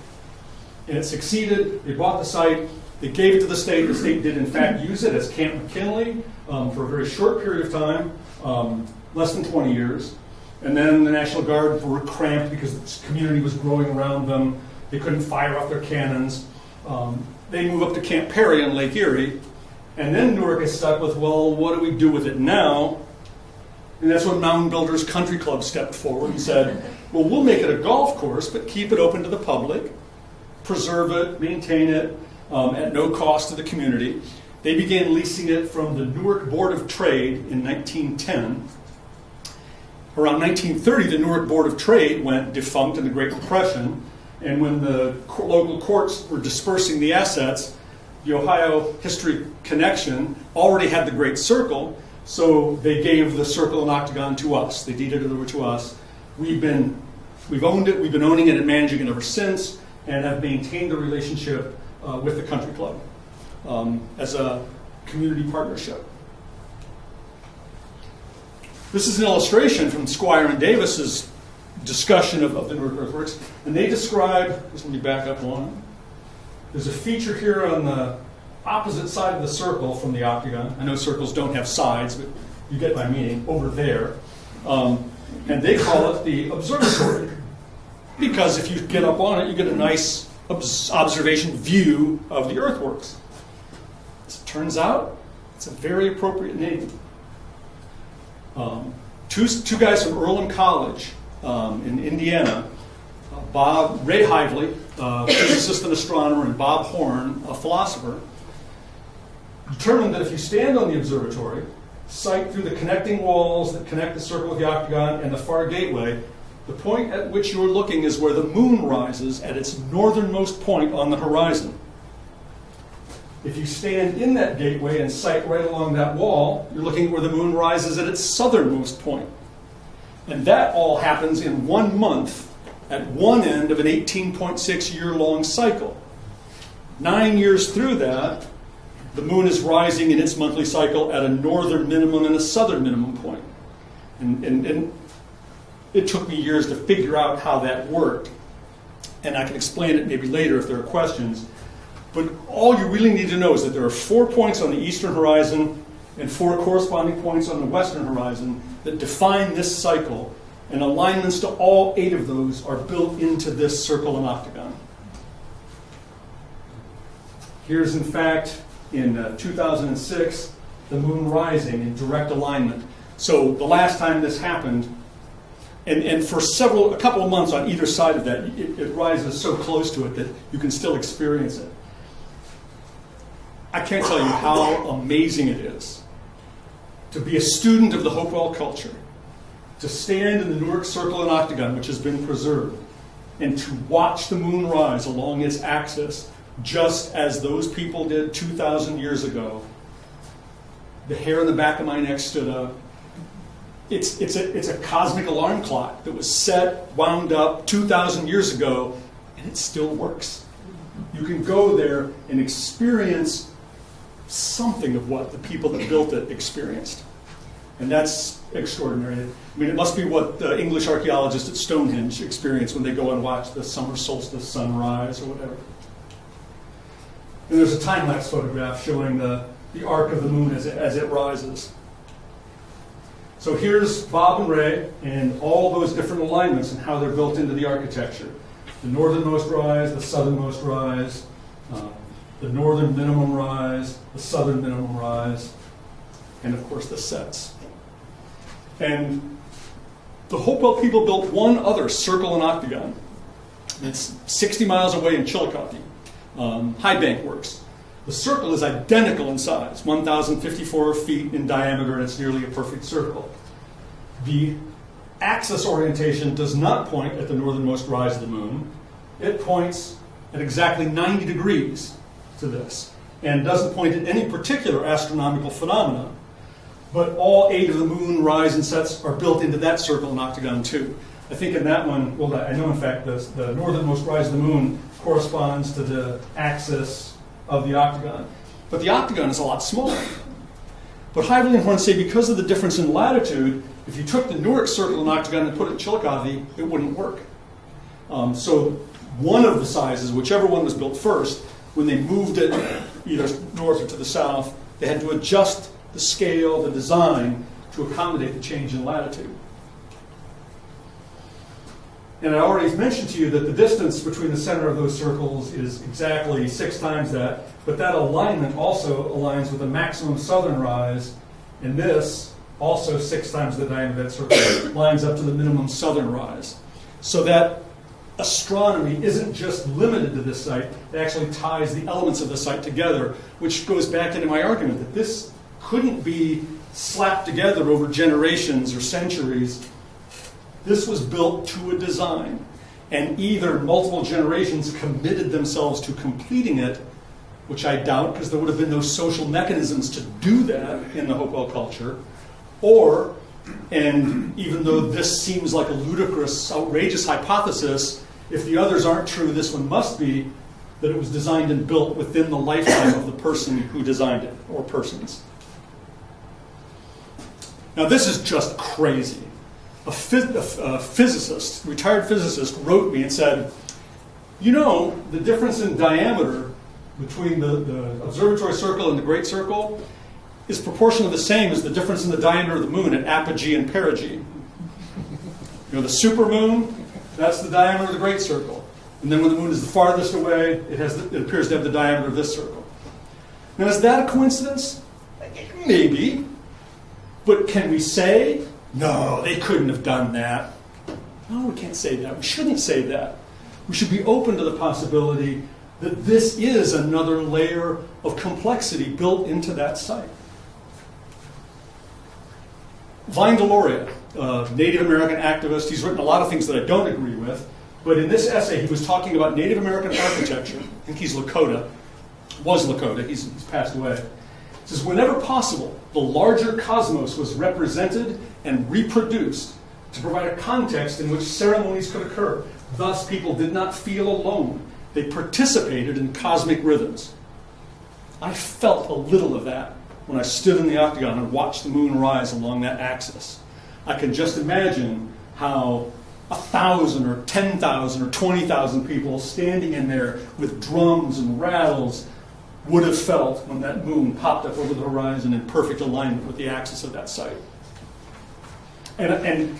And it succeeded. They bought the site. They gave it to the state. The state did, in fact, use it as Camp McKinley for a very short period of time, less than 20 years. And then the National Guard were cramped because the community was growing around them. They couldn't fire off their cannons. They move up to Camp Perry on Lake Erie. And then Newark is stuck with, well, what do we do with it now? And that's when Mountain Builders Country Club stepped forward and said, well, we'll make it a golf course, but keep it open to the public, preserve it, maintain it, at no cost to the community. They began leasing it from the Newark Board of Trade in 1910. Around 1930, the Newark Board of Trade went defunct in the Great Depression, and when the local courts were dispersing the assets, the Ohio History Connection already had the Great Circle, so they gave the Circle and Octagon to us. They deeded it over to us. We've owned it, we've been owning it and managing it ever since, and have maintained the relationship with the country club as a community partnership. This is an illustration from Squire and Davis's discussion of the Newark Earthworks, and they describe, just let me back up one. There's a feature here on the opposite side of the circle from the octagon. I know circles don't have sides, but you get my meaning, over there. And they call it the observatory, because if you get up on it, you get a nice observation view of the earthworks. As it turns out, it's a very appropriate name. Two guys from Earlham College in Indiana, Ray Hively, physicist and astronomer, and Bob Horn, a philosopher, determined that if you stand on the observatory, sight through the connecting walls that connect the circle with the octagon and the far gateway, the point at which you're looking is where the moon rises at its northernmost point on the horizon. If you stand in that gateway and sight right along that wall, you're looking at where the moon rises at its southernmost point. And that all happens in 1 month at one end of an 18.6-year-long cycle. 9 years through that, the moon is rising in its monthly cycle at a northern minimum and a southern minimum point. And it took me years to figure out how that worked. And I can explain it maybe later if there are questions. But all you really need to know is that there are 4 points on the eastern horizon and 4 corresponding points on the western horizon that define this cycle, and alignments to all 8 of those are built into this circle and octagon. Here's, in fact, in 2006, the moon rising in direct alignment. So the last time this happened And for a couple of months on either side of that, it rises so close to it that you can still experience it. I can't tell you how amazing it is to be a student of the Hopewell culture, to stand in the Newark Circle and Octagon, which has been preserved, and to watch the moon rise along its axis, just as those people did 2,000 years ago. The hair on the back of my neck stood up. It's a cosmic alarm clock that was set, wound up 2,000 years ago, and it still works. You can go there and experience something of what the people that built it experienced. And that's extraordinary. I mean, it must be what the English archaeologists at Stonehenge experience when they go and watch the summer solstice sunrise or whatever. And there's a time-lapse photograph showing the arc of the moon as it rises. So here's Bob and Ray and all those different alignments and how they're built into the architecture. The northernmost rise, the southernmost rise, the northern minimum rise, the southern minimum rise, and of course the sets. And the Hopewell people built one other circle and octagon. It's 60 miles away in Chillicothe, High Bank Works. The circle is identical in size, 1,054 feet in diameter, and it's nearly a perfect circle. The axis orientation does not point at the northernmost rise of the moon. It points at exactly 90 degrees to this, and doesn't point at any particular astronomical phenomenon. But all 8 of the moon rise and sets are built into that circle and octagon too. I think in that one, well, I know in fact the northernmost rise of the moon corresponds to the axis of the octagon. But the octagon is a lot smaller. But Hively and Horn say because of the difference in latitude, if you took the Newark circle and octagon and put it in Chillicothe, it wouldn't work. So one of the sizes, whichever one was built first, when they moved it either north or to the south, they had to adjust the scale, the design, to accommodate the change in latitude. And I already mentioned to you that the distance between the center of those circles is exactly 6 times that, but that alignment also aligns with the maximum southern rise, and this, also 6 times the diameter of that circle, lines up to the minimum southern rise. So that astronomy isn't just limited to this site, it actually ties the elements of the site together, which goes back into my argument that this couldn't be slapped together over generations or centuries. This was built to a design, and either multiple generations committed themselves to completing it, which I doubt because there would have been no social mechanisms to do that in the Hopewell culture, or, and even though this seems like a ludicrous, outrageous hypothesis, if the others aren't true, this one must be, that it was designed and built within the lifetime of the person who designed it, or persons. Now this is just crazy. A physicist, retired physicist, wrote me and said, you know, the difference in diameter between the observatory circle and the great circle is proportionally the same as the difference in the diameter of the moon at apogee and perigee. You know, the supermoon, that's the diameter of the great circle. And then when the moon is the farthest away, it appears to have the diameter of this circle. Now, is that a coincidence? Maybe. But can we say, no, they couldn't have done that? No, we can't say that. We shouldn't say that. We should be open to the possibility that this is another layer of complexity built into that site. Vine Deloria, a Native American activist, he's written a lot of things that I don't agree with, but in this essay he was talking about Native American architecture. I think he's Lakota, was Lakota, he's passed away. He says, whenever possible, the larger cosmos was represented and reproduced to provide a context in which ceremonies could occur. Thus, people did not feel alone. They participated in cosmic rhythms. I felt a little of that when I stood in the octagon and watched the moon rise along that axis. I can just imagine how 1,000 or 10,000 or 20,000 people standing in there with drums and rattles would have felt when that moon popped up over the horizon in perfect alignment with the axis of that site. And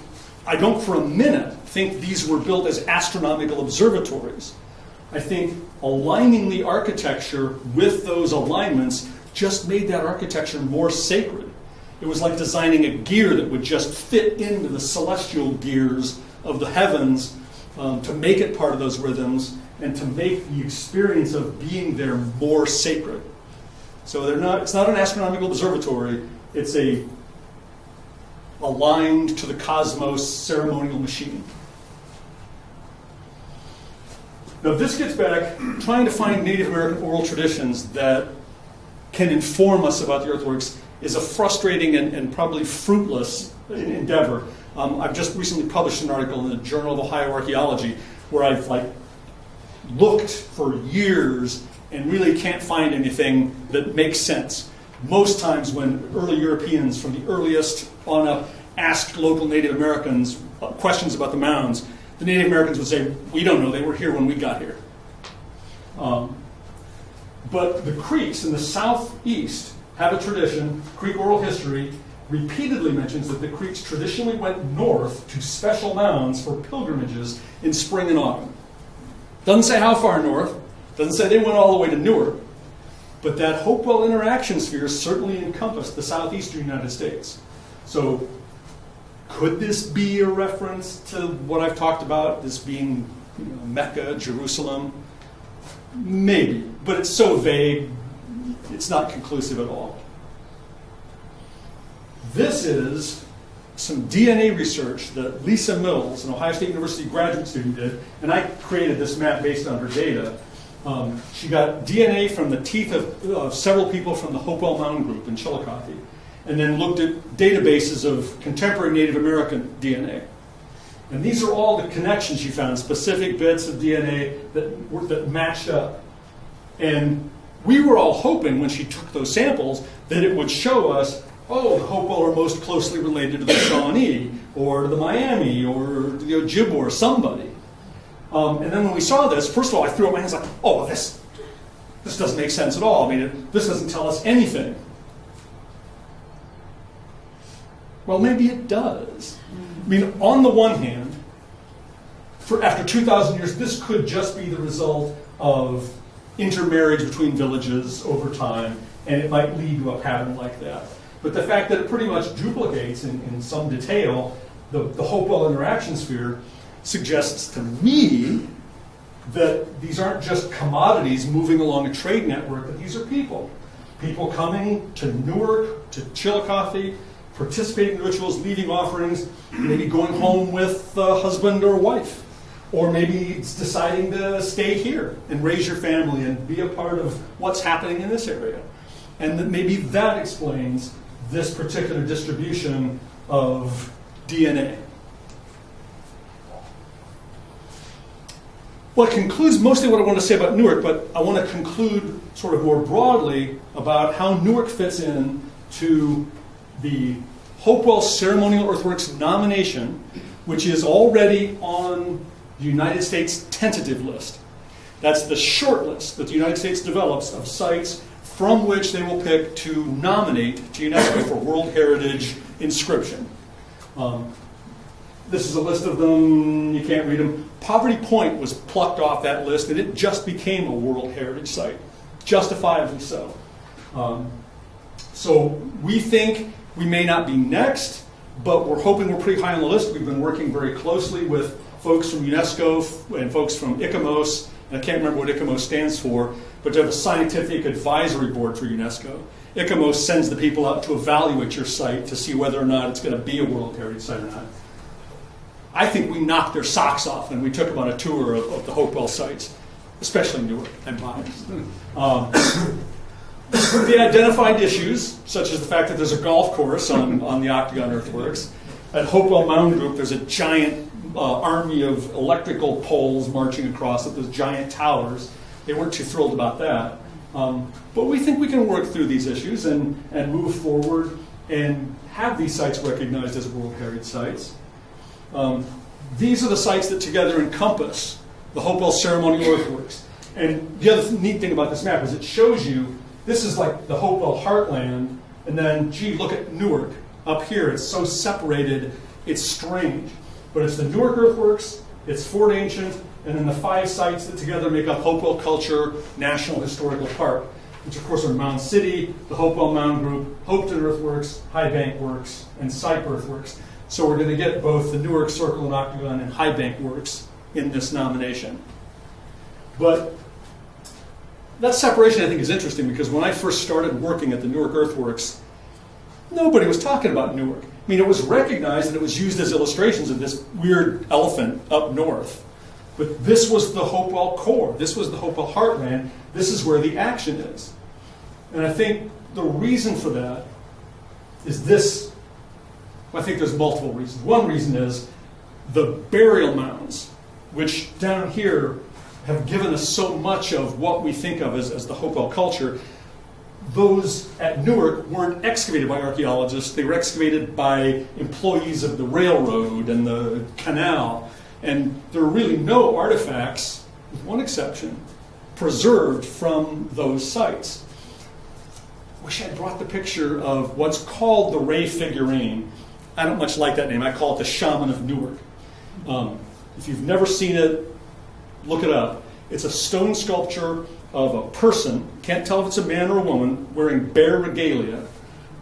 I don't for a minute think these were built as astronomical observatories. I think aligning the architecture with those alignments just made that architecture more sacred. It was like designing a gear that would just fit into the celestial gears of the heavens to make it part of those rhythms and to make the experience of being there more sacred. So it's not an astronomical observatory, it's a aligned to the cosmos ceremonial machine. Now this gets back, trying to find Native American oral traditions that can inform us about the earthworks is a frustrating and probably fruitless endeavor. I've just recently published an article in the Journal of Ohio Archaeology where I've looked for years and really can't find anything that makes sense. Most times when early Europeans from the earliest on up asked local Native Americans questions about the mounds, the Native Americans would say, we don't know, they were here when we got here. But the Creeks in the southeast have a tradition. Creek oral history repeatedly mentions that the Creeks traditionally went north to special mounds for pilgrimages in spring and autumn. Doesn't say how far north, doesn't say they went all the way to Newark, but that Hopewell interaction sphere certainly encompassed the southeastern United States. So could this be a reference to what I've talked about, this being Mecca, Jerusalem? Maybe, but it's so vague, it's not conclusive at all. This is some DNA research that Lisa Mills, an Ohio State University graduate student, did, and I created this map based on her data. She got DNA from the teeth of several people from the Hopewell Mound Group in Chillicothe, and then looked at databases of contemporary Native American DNA. And these are all the connections she found, specific bits of DNA that matched up. And we were all hoping when she took those samples that it would show us, oh, the Hopewell are most closely related to the Shawnee, or to the Miami, or the Ojibwa, or somebody. And then when we saw this, first of all, I threw up my hands like, oh, this doesn't make sense at all. I mean, this doesn't tell us anything. Well, maybe it does. I mean, on the one hand, after 2,000 years, this could just be the result of intermarriage between villages over time, and it might lead to a pattern like that. But the fact that it pretty much duplicates in some detail the Hopewell interaction sphere suggests to me that these aren't just commodities moving along a trade network, but these are people. People coming to Newark, to Chillicothe, participating in rituals, leaving offerings, maybe going home with a husband or wife. Or maybe it's deciding to stay here and raise your family and be a part of what's happening in this area. And that maybe that explains this particular distribution of DNA. Well, it concludes mostly what I want to say about Newark, but I want to conclude sort of more broadly about how Newark fits in to the Hopewell Ceremonial Earthworks nomination, which is already on the United States tentative list. That's the short list that the United States develops of sites from which they will pick to nominate to UNESCO for World Heritage inscription. This is a list of them, you can't read them. Poverty Point was plucked off that list and it just became a World Heritage site, justifiably so. So we think we may not be next, but we're hoping we're pretty high on the list. We've been working very closely with folks from UNESCO and folks from ICOMOS, and I can't remember what ICOMOS stands for, but they have a scientific advisory board for UNESCO. ICOMOS sends the people out to evaluate your site to see whether or not it's going to be a World Heritage site or not. I think we knocked their socks off and we took them on a tour of the Hopewell sites, especially Newark and Myers. They identified issues, such as the fact that there's a golf course on the Octagon Earthworks. At Hopewell Mound Group, there's a giant army of electrical poles marching across at those giant towers. They weren't too thrilled about that. But we think we can work through these issues and move forward and have these sites recognized as World Heritage sites. These are the sites that together encompass the Hopewell Ceremonial Earthworks. And the other neat thing about this map is it shows you, this is like the Hopewell heartland, and then, gee, look at Newark up here. It's so separated, it's strange. But it's the Newark Earthworks, it's Fort Ancient, and then the 5 sites that together make up Hopewell Culture National Historical Park. which of course are Mound City, the Hopewell Mound Group, Hopeton Earthworks, High Bank Works, and Sipe Earthworks. So we're going to get both the Newark Circle and Octagon and High Bank Works in this nomination. But that separation, I think, is interesting because when I first started working at the Newark Earthworks, nobody was talking about Newark. I mean, it was recognized and it was used as illustrations of this weird elephant up north. But this was the Hopewell core. This was the Hopewell heartland. This is where the action is. And I think the reason for that is this. I think there's multiple reasons. One reason is the burial mounds, which down here have given us so much of what we think of as the Hopewell culture. Those at Newark weren't excavated by archaeologists. They were excavated by employees of the railroad and the canal. And there are really no artifacts, with one exception, preserved from those sites. Wish I'd brought the picture of what's called the Ray figurine. I don't much like that name. I call it the Shaman of Newark. If you've never seen it, look it up. It's a stone sculpture of a person, can't tell if it's a man or a woman, wearing bear regalia,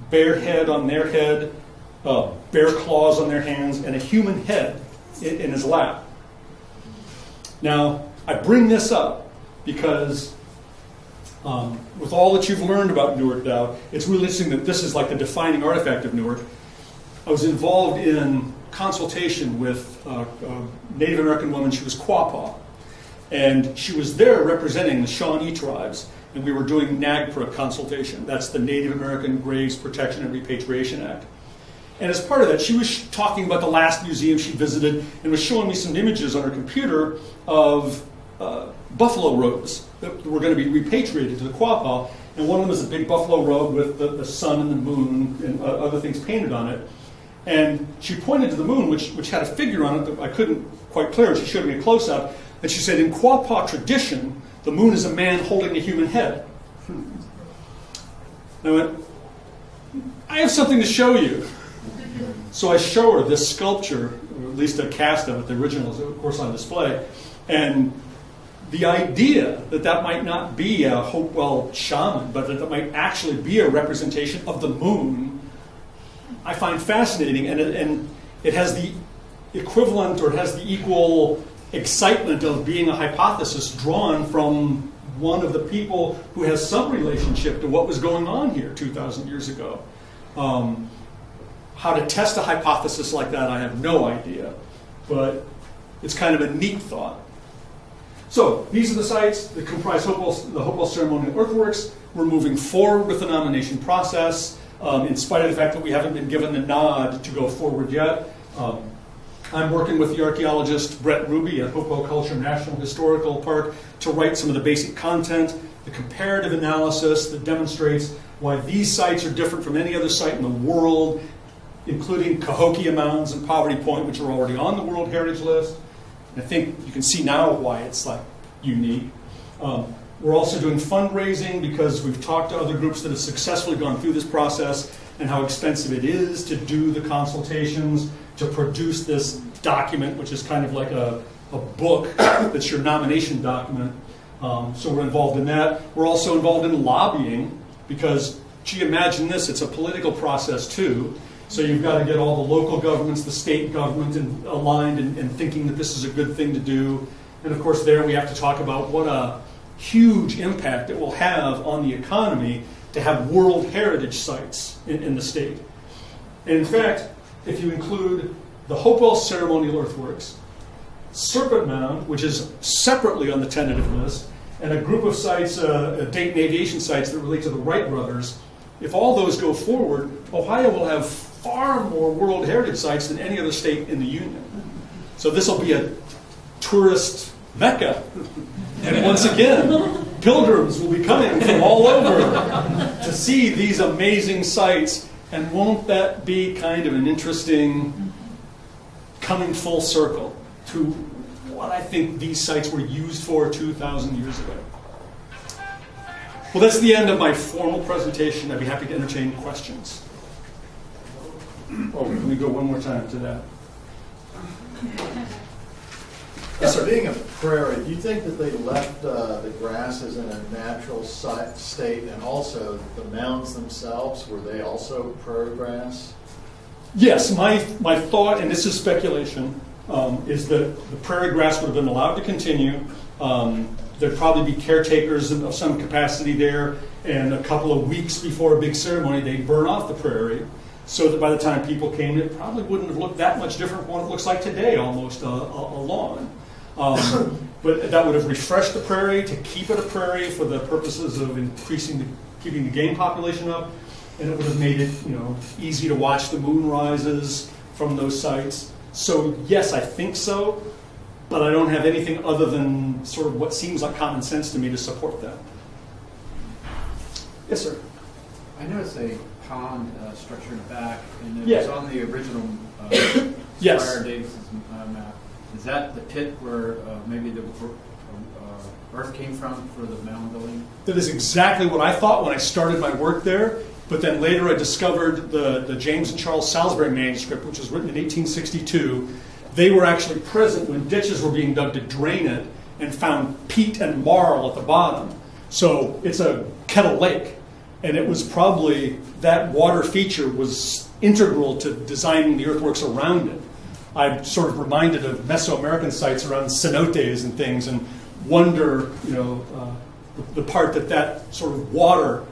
bear head on their head, bear claws on their hands, and a human head in his lap. Now, I bring this up because with all that you've learned about Newark now, it's really interesting that this is like the defining artifact of Newark. I was involved in consultation with a Native American woman. She was Quapaw. And she was there representing the Shawnee tribes. And we were doing NAGPRA consultation. That's the Native American Graves Protection and Repatriation Act. And as part of that, she was talking about the last museum she visited and was showing me some images on her computer of buffalo robes that were going to be repatriated to the Quapaw. And one of them is a big buffalo robe with the sun and the moon and other things painted on it. And she pointed to the moon, which had a figure on it that I couldn't quite clear, and she showed me a close-up. And she said, in Quapaw tradition, the moon is a man holding a human head. And I went, I have something to show you. So I show her this sculpture, or at least a cast of it. The original is, of course, on display. And the idea that that might not be a Hopewell shaman, but that it might actually be a representation of the moon, I find fascinating. And it has the equivalent, or it has the equal excitement of being a hypothesis drawn from one of the people who has some relationship to what was going on here 2,000 years ago. How to test a hypothesis like that, I have no idea. But it's kind of a neat thought. So these are the sites that comprise the Hopewell Ceremonial Earthworks. We're moving forward with the nomination process, in spite of the fact that we haven't been given the nod to go forward yet. I'm working with the archaeologist Brett Ruby at Hopewell Culture National Historical Park to write some of the basic content, the comparative analysis that demonstrates why these sites are different from any other site in the world, including Cahokia Mounds and Poverty Point, which are already on the World Heritage List. And I think you can see now why it's like unique. We're also doing fundraising because we've talked to other groups that have successfully gone through this process and how expensive it is to do the consultations, to produce this document, which is kind of like a book that's your nomination document. So we're involved in that. We're also involved in lobbying because, gee, imagine this, it's a political process too. So you've got to get all the local governments, the state government aligned and thinking that this is a good thing to do. And of course there we have to talk about what a huge impact it will have on the economy to have World Heritage sites in the state. And in fact, if you include the Hopewell Ceremonial Earthworks, Serpent Mound, which is separately on the tentative list, and a group of sites, Dayton aviation sites that relate to the Wright brothers, if all those go forward, Ohio will have far more World Heritage sites than any other state in the Union. So this will be a tourist mecca. And once again, pilgrims will be coming from all over to see these amazing sites. And won't that be kind of an interesting coming full circle to what I think these sites were used for 2,000 years ago? Well, that's the end of my formal presentation. I'd be happy to entertain questions. Oh, let me go one more time to that. Yes, sir. Being a prairie, do you think that they left the grasses in a natural state, and also the mounds themselves, were they also prairie grass? Yes, my thought, and this is speculation, is that the prairie grass would have been allowed to continue. There'd probably be caretakers of some capacity there, and a couple of weeks before a big ceremony, they'd burn off the prairie, so that by the time people came, it probably wouldn't have looked that much different from what it looks like today, almost a lawn. But that would have refreshed the prairie to keep it a prairie for the purposes of keeping the game population up, and it would have made it, easy to watch the moon rises from those sites. So yes, I think so, but I don't have anything other than sort of what seems like common sense to me to support that. Yes, sir. I noticed a pond structure in the back, and it Yeah. was on the original Yes. Squire Davis's map. Is that the pit where maybe the earth came from for the mound building? That is exactly what I thought when I started my work there, but then later I discovered the James and Charles Salisbury manuscript, which was written in 1862. They were actually present when ditches were being dug to drain it and found peat and marl at the bottom. So it's a kettle lake, and it was probably, that water feature was integral to designing the earthworks around it. I'm sort of reminded of Mesoamerican sites around cenotes and things, and wonder, the part that sort of water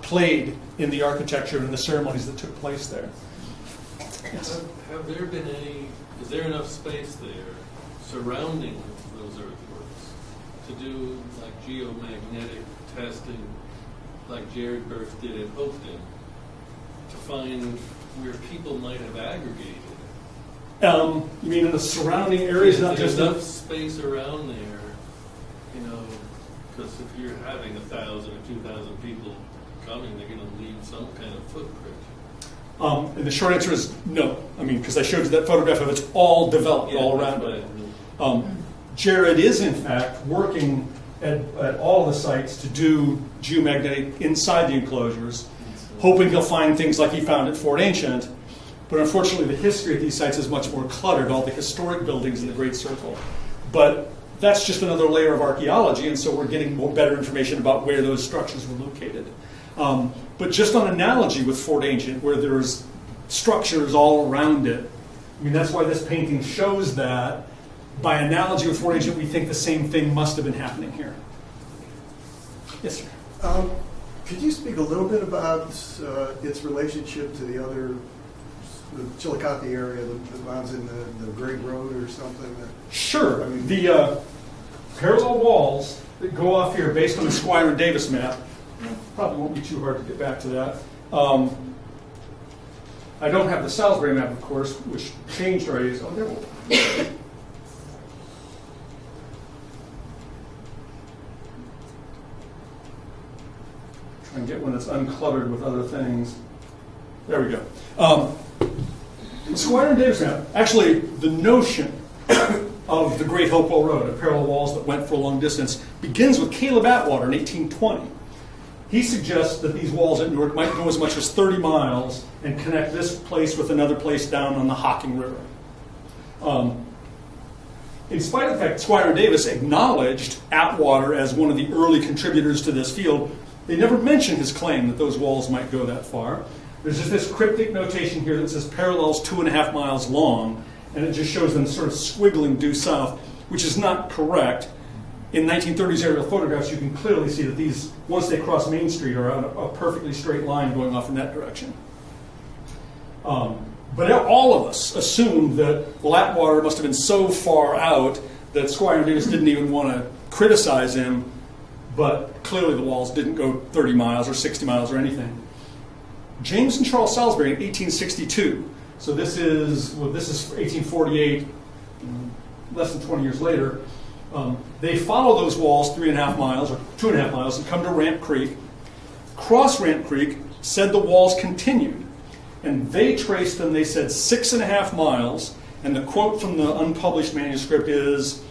played in the architecture and the ceremonies that took place there. Yes. Have there been is there enough space there surrounding those earthworks to do like geomagnetic testing like Jared Burke did at Hopeton to find where people might have aggregated? You mean in the surrounding areas, not There's just enough space around there, because if you're having 1,000 or 2,000 people coming, they're going to leave some kind of footprint. And the short answer is no. I mean, because I showed you that photograph of it's all developed all around it. Jared is, in fact, working at all the sites to do geomagnetic inside the enclosures, hoping he'll find things like he found at Fort Ancient. But unfortunately, the history of these sites is much more cluttered, all the historic buildings in the Great Circle. But that's just another layer of archaeology, and so we're getting better information about where those structures were located. But just on analogy with Fort Ancient, where there's structures all around it, I mean, that's why this painting shows that. By analogy with Fort Ancient, we think the same thing must have been happening here. Yes, sir. Could you speak a little bit about its relationship to the other, the Chillicothe area, the mounds in the Great Road or something? Sure. I mean, the parallel walls that go off here based on the Squire and Davis map, probably won't be too hard to get back to that. I don't have the Salisbury map, of course, which changed already. Oh, there we go. Try and get one that's uncluttered with other things. There we go. The Squire and Davis map, actually, the notion of the Great Hopewell Road, of parallel walls that went for a long distance, begins with Caleb Atwater in 1820. He suggests that these walls at Newark might go as much as 30 miles and connect this place with another place down on the Hocking River. In spite of the fact Squire and Davis acknowledged Atwater as one of the early contributors to this field, they never mentioned his claim that those walls might go that far. There's just this cryptic notation here that says parallels 2.5 miles long, and it just shows them sort of squiggling due south, which is not correct. In 1930s aerial photographs, you can clearly see that these, once they cross Main Street, are on a perfectly straight line going off in that direction. But all of us assumed that Atwater must have been so far out that Squire and Davis didn't even want to criticize him, but clearly the walls didn't go 30 miles or 60 miles or anything. James and Charles Salisbury in 1862, so this is 1848, less than 20 years later, they follow those walls 3.5 miles or 2.5 miles and come to Ramp Creek. Cross Ramp Creek, said the walls continued. And they traced them, they said 6.5 miles, and the quote from the unpublished manuscript is,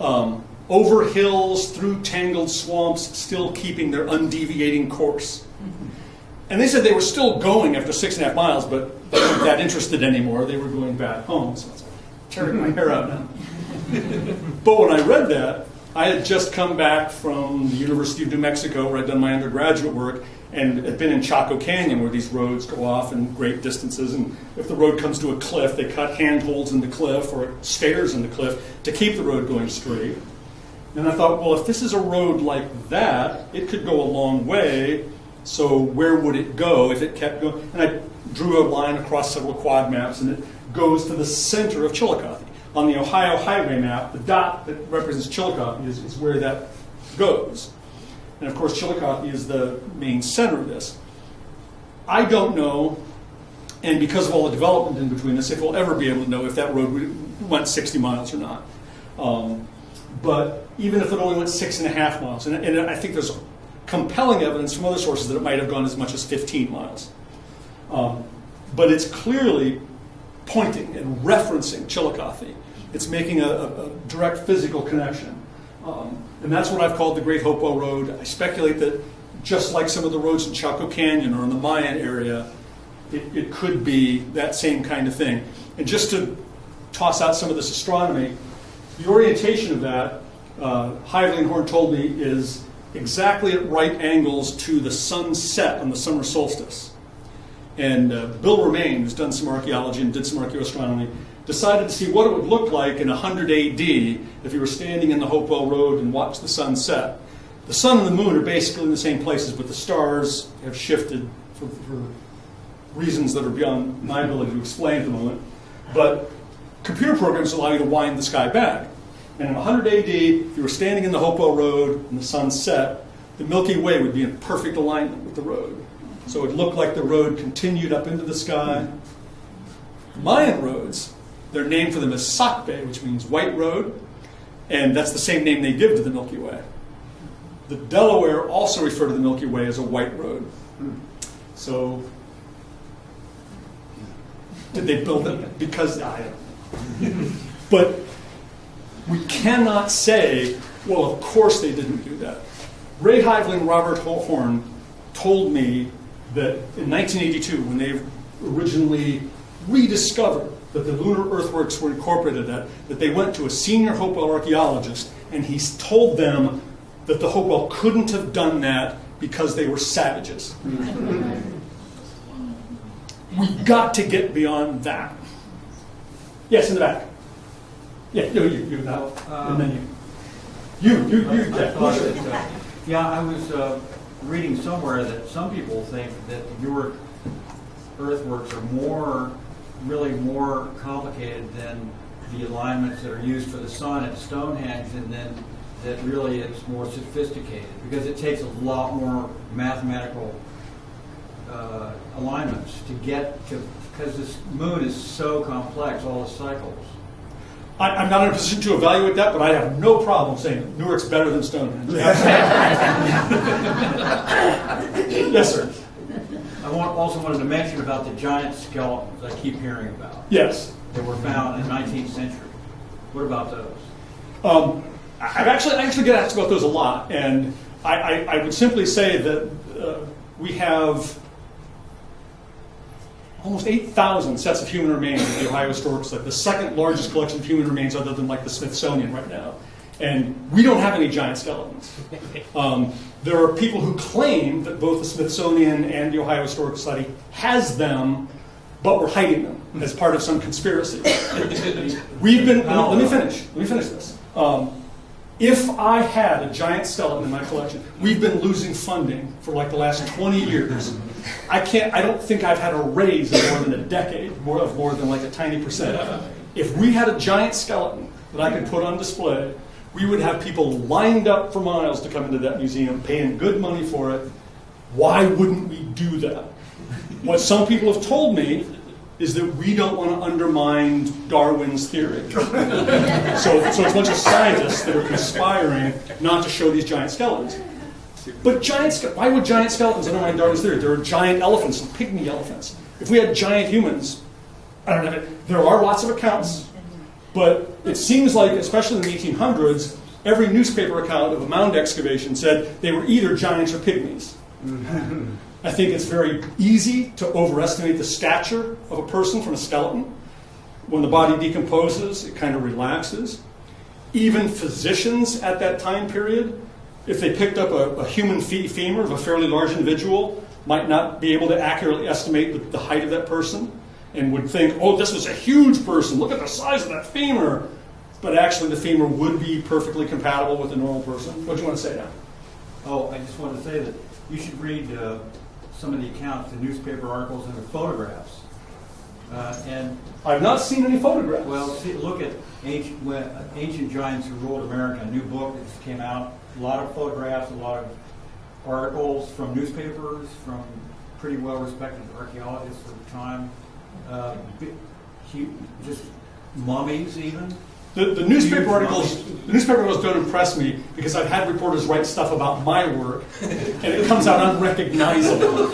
over hills, through tangled swamps, still keeping their undeviating course. And they said they were still going after 6.5 miles, but they weren't that interested anymore. They were going back home. So it's tearing my hair out now. But when I read that, I had just come back from the University of New Mexico, where I'd done my undergraduate work, and had been in Chaco Canyon, where these roads go off in great distances. And if the road comes to a cliff, they cut handholds in the cliff or stairs in the cliff to keep the road going straight. And I thought, well, if this is a road like that, it could go a long way. So where would it go if it kept going? And I drew a line across several quad maps, and it goes to the center of Chillicothe. On the Ohio Highway map, the dot that represents Chillicothe is where that goes. And of course, Chillicothe is the main center of this. I don't know, and because of all the development in between us, if we'll ever be able to know if that road went 60 miles or not. But even if it only went 6.5 miles, and I think there's compelling evidence from other sources that it might have gone as much as 15 miles. But it's clearly pointing and referencing Chillicothe. It's making a direct physical connection. And that's what I've called the Great Hopewell Road. I speculate that just like some of the roads in Chaco Canyon or in the Mayan area, it could be that same kind of thing. And just to toss out some of this astronomy, the orientation of that, Hively and Horn told me, is exactly at right angles to the sunset on the summer solstice. And Bill Romaine, who's done some archaeology and did some archaeoastronomy, decided to see what it would look like in 100 AD if you were standing in the Hopewell Road and watched the sun set. The sun and the moon are basically in the same places, but the stars have shifted for reasons that are beyond my ability to explain at the moment. But computer programs allow you to wind the sky back. And in 100 AD, if you were standing in the Hopewell Road and the sun set, the Milky Way would be in perfect alignment with the road. So it looked like the road continued up into the sky. Mayan roads, their name for them is Sacpe, which means white road, and that's the same name they give to the Milky Way. The Delaware also refer to the Milky Way as a white road. So, did they build it? Because, I don't know. But we cannot say, well, of course they didn't do that. Ray Hively and Robert Horn told me that in 1982, when they originally rediscovered that the lunar earthworks were incorporated, that they went to a senior Hopewell archaeologist, and he told them that the Hopewell couldn't have done that because they were savages. We've got to get beyond that. Yes, in the back. Yeah, you now, and then you. Yeah, I was reading somewhere that some people think that the Newark earthworks are really more complicated than the alignments that are used for the sun at Stonehenge, and then that really it's more sophisticated because it takes a lot more mathematical alignments to get to, because this moon is so complex, all the cycles. I'm not in a position to evaluate that, but I have no problem saying that Newark's better than Stonehenge. Yes, sir. I also wanted to mention about the giant skeletons I keep hearing about. Yes. That were found in the 19th century. What about those? I actually get asked about those a lot, and I would simply say that we have almost 8,000 sets of human remains at the Ohio Historical Site, the second largest collection of human remains other than like the Smithsonian right now. And we don't have any giant skeletons. There are people who claim that both the Smithsonian and the Ohio Historical Society has them, but we're hiding them as part of some conspiracy. We've been, let me finish this. If I had a giant skeleton in my collection, we've been losing funding for like the last 20 years. I don't think I've had a raise in more than a decade, more than like a tiny percent. If we had a giant skeleton that I could put on display, we would have people lined up for miles to come into that museum, paying good money for it. Why wouldn't we do that? What some people have told me is that we don't want to undermine Darwin's theory. So it's a bunch of scientists that are conspiring not to show these giant skeletons. But why would giant skeletons undermine Darwin's theory? There are giant elephants and pygmy elephants. If we had giant humans, I don't know, there are lots of accounts, but it seems like, especially in the 1800s, every newspaper account of a mound excavation said they were either giants or pygmies. I think it's very easy to overestimate the stature of a person from a skeleton. When the body decomposes, it kind of relaxes. even physicians at that time period, if they picked up a human femur of a fairly large individual, might not be able to accurately estimate the height of that person and would think, oh, this was a huge person, look at the size of that femur. But actually the femur would be perfectly compatible with a normal person. What do you want to say now? Oh, I just wanted to say that you should read some of the accounts, the newspaper articles, and the photographs. And I've not seen any photographs. well, look at Ancient Giants Who Ruled America, a new book that just came out. A lot of photographs, a lot of articles from newspapers, from pretty well-respected archaeologists of the time. Just mummies, even. The newspaper articles don't impress me because I've had reporters write stuff about my work, and it comes out unrecognizable.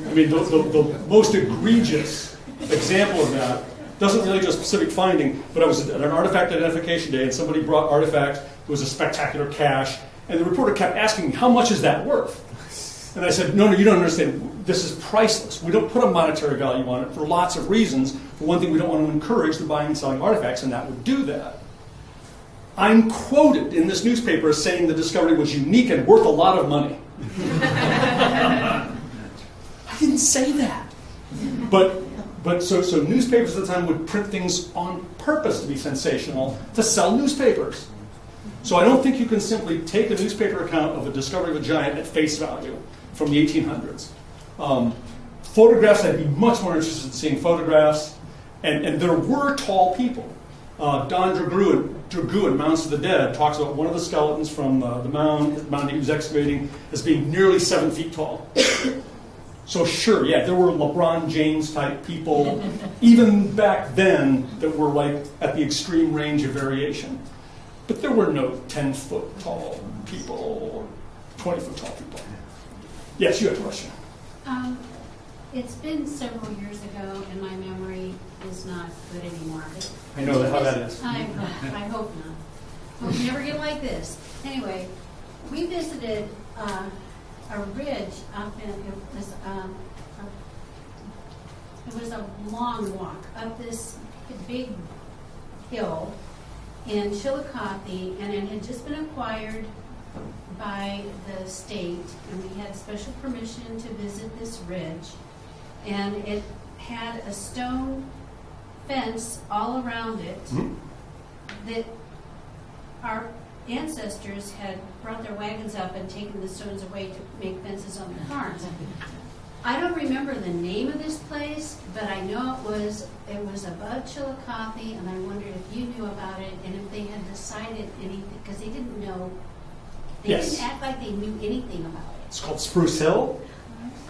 I mean, the most egregious example of that doesn't relate to a specific finding, but I was at an artifact identification day, and somebody brought artifact. It was a spectacular cache, and the reporter kept asking me, how much is that worth? And I said, no, you don't understand. This is priceless. We don't put a monetary value on it for lots of reasons. For one thing, we don't want to encourage the buying and selling artifacts, and that would do that. I'm quoted in this newspaper as saying the discovery was unique and worth a lot of money. I didn't say that. But so newspapers at the time would print things on purpose to be sensational, to sell newspapers. So I don't think you can simply take a newspaper account of a discovery of a giant at face value from the 1800s. Photographs, I'd be much more interested in seeing photographs. And there were tall people. Don Dragoo in Mounds of the Dead talks about one of the skeletons from the mound he was excavating as being nearly 7 feet tall. So sure, yeah, there were LeBron James type people, even back then, that were like at the extreme range of variation. But there were no 10-foot tall people or 20-foot tall people. Yes, you have a question. It's been several years ago, and my memory is not good anymore. I know how that is. I hope not. Hope you never get like this. Anyway, we visited a ridge up in, it was a long walk up this big hill in Chillicothe, and it had just been acquired by the state, and we had special permission to visit this ridge, and it had a stone fence all around it that our ancestors had brought their wagons up and taken the stones away to make fences on their farms. I don't remember the name of this place, but I know it was above Chillicothe, and I wondered if you knew about it and if they had decided anything, because they didn't know. They Yes. didn't act like they knew anything about it. It's called Spruce Hill.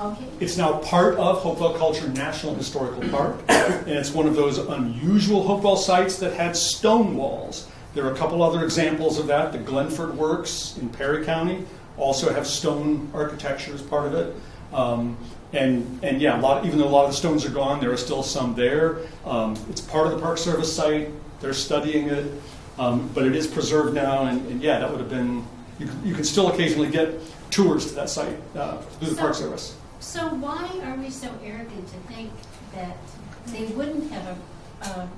Okay. It's now part of Hopewell Culture National Historical Park, and it's one of those unusual Hopewell sites that had stone walls. There are a couple other examples of that. The Glenford Works in Perry County also have stone architecture as part of it. And yeah, even though a lot of the stones are gone, there are still some there. It's part of the Park Service site. They're studying it, but it is preserved now. And yeah, that would have been. You can still occasionally get tours to that site through the Park Service. So why are we so arrogant to think that they wouldn't have a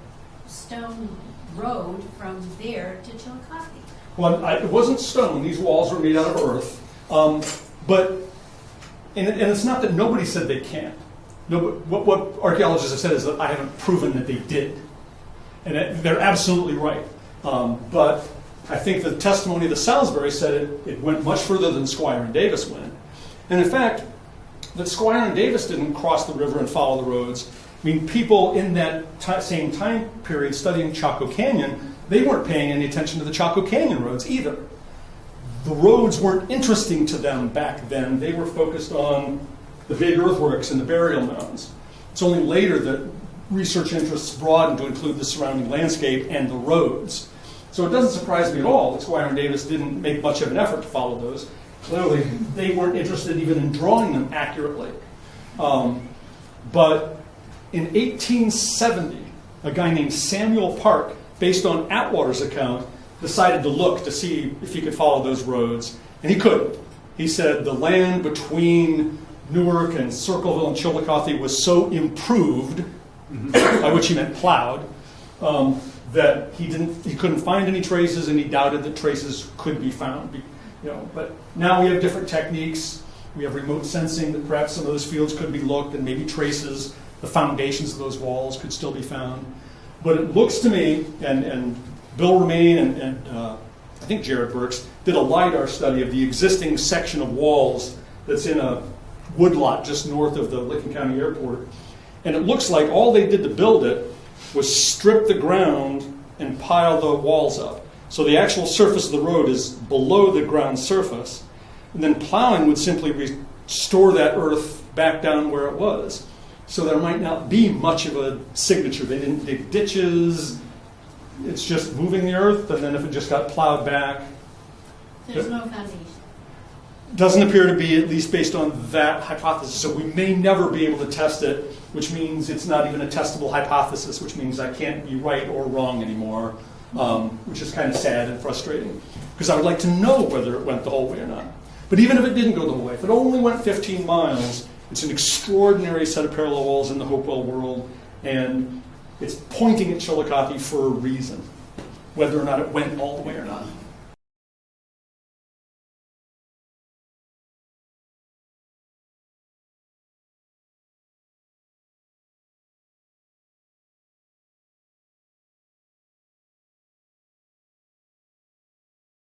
stone road from there to Chillicothe? Well, it wasn't stone. These walls were made out of earth. But it's not that nobody said they can't. No, but what archaeologists have said is that I haven't proven that they did. And they're absolutely right. But I think the testimony of the Salisbury said it went much further than Squire and Davis went. And in fact, that Squire and Davis didn't cross the river and follow the roads. I mean, people in that same time period studying Chaco Canyon, they weren't paying any attention to the Chaco Canyon roads either. The roads weren't interesting to them back then. They were focused on the big earthworks and the burial mounds. It's only later that research interests broadened to include the surrounding landscape and the roads. So it doesn't surprise me at all that Squire and Davis didn't make much of an effort to follow those. Clearly, they weren't interested even in drawing them accurately. But in 1870, a guy named Samuel Park, based on Atwater's account, decided to look to see if he could follow those roads, and he couldn't. He said the land between Newark and Circleville and Chillicothe was so improved, by which he meant plowed, that he couldn't find any traces, and he doubted that traces could be found. But now we have different techniques. We have remote sensing that perhaps some of those fields could be looked, and maybe traces, the foundations of those walls could still be found. But it looks to me, and Bill Romaine and I think Jared Burks did a LiDAR study of the existing section of walls that's in a woodlot just north of the Licking County Airport. And it looks like all they did to build it was strip the ground and pile the walls up. So the actual surface of the road is below the ground surface. And then plowing would simply restore that earth back down where it was. So there might not be much of a signature. They didn't dig ditches. It's just moving the earth, and then if it just got plowed back. There's no foundation. Doesn't appear to be, at least based on that hypothesis. So we may never be able to test it, which means it's not even a testable hypothesis, which means I can't be right or wrong anymore, which is kind of sad and frustrating. Because I would like to know whether it went the whole way or not. But even if it didn't go the whole way, if it only went 15 miles, it's an extraordinary set of parallel walls in the Hopewell world, and it's pointing at Chillicothe for a reason, whether or not it went all the way or not.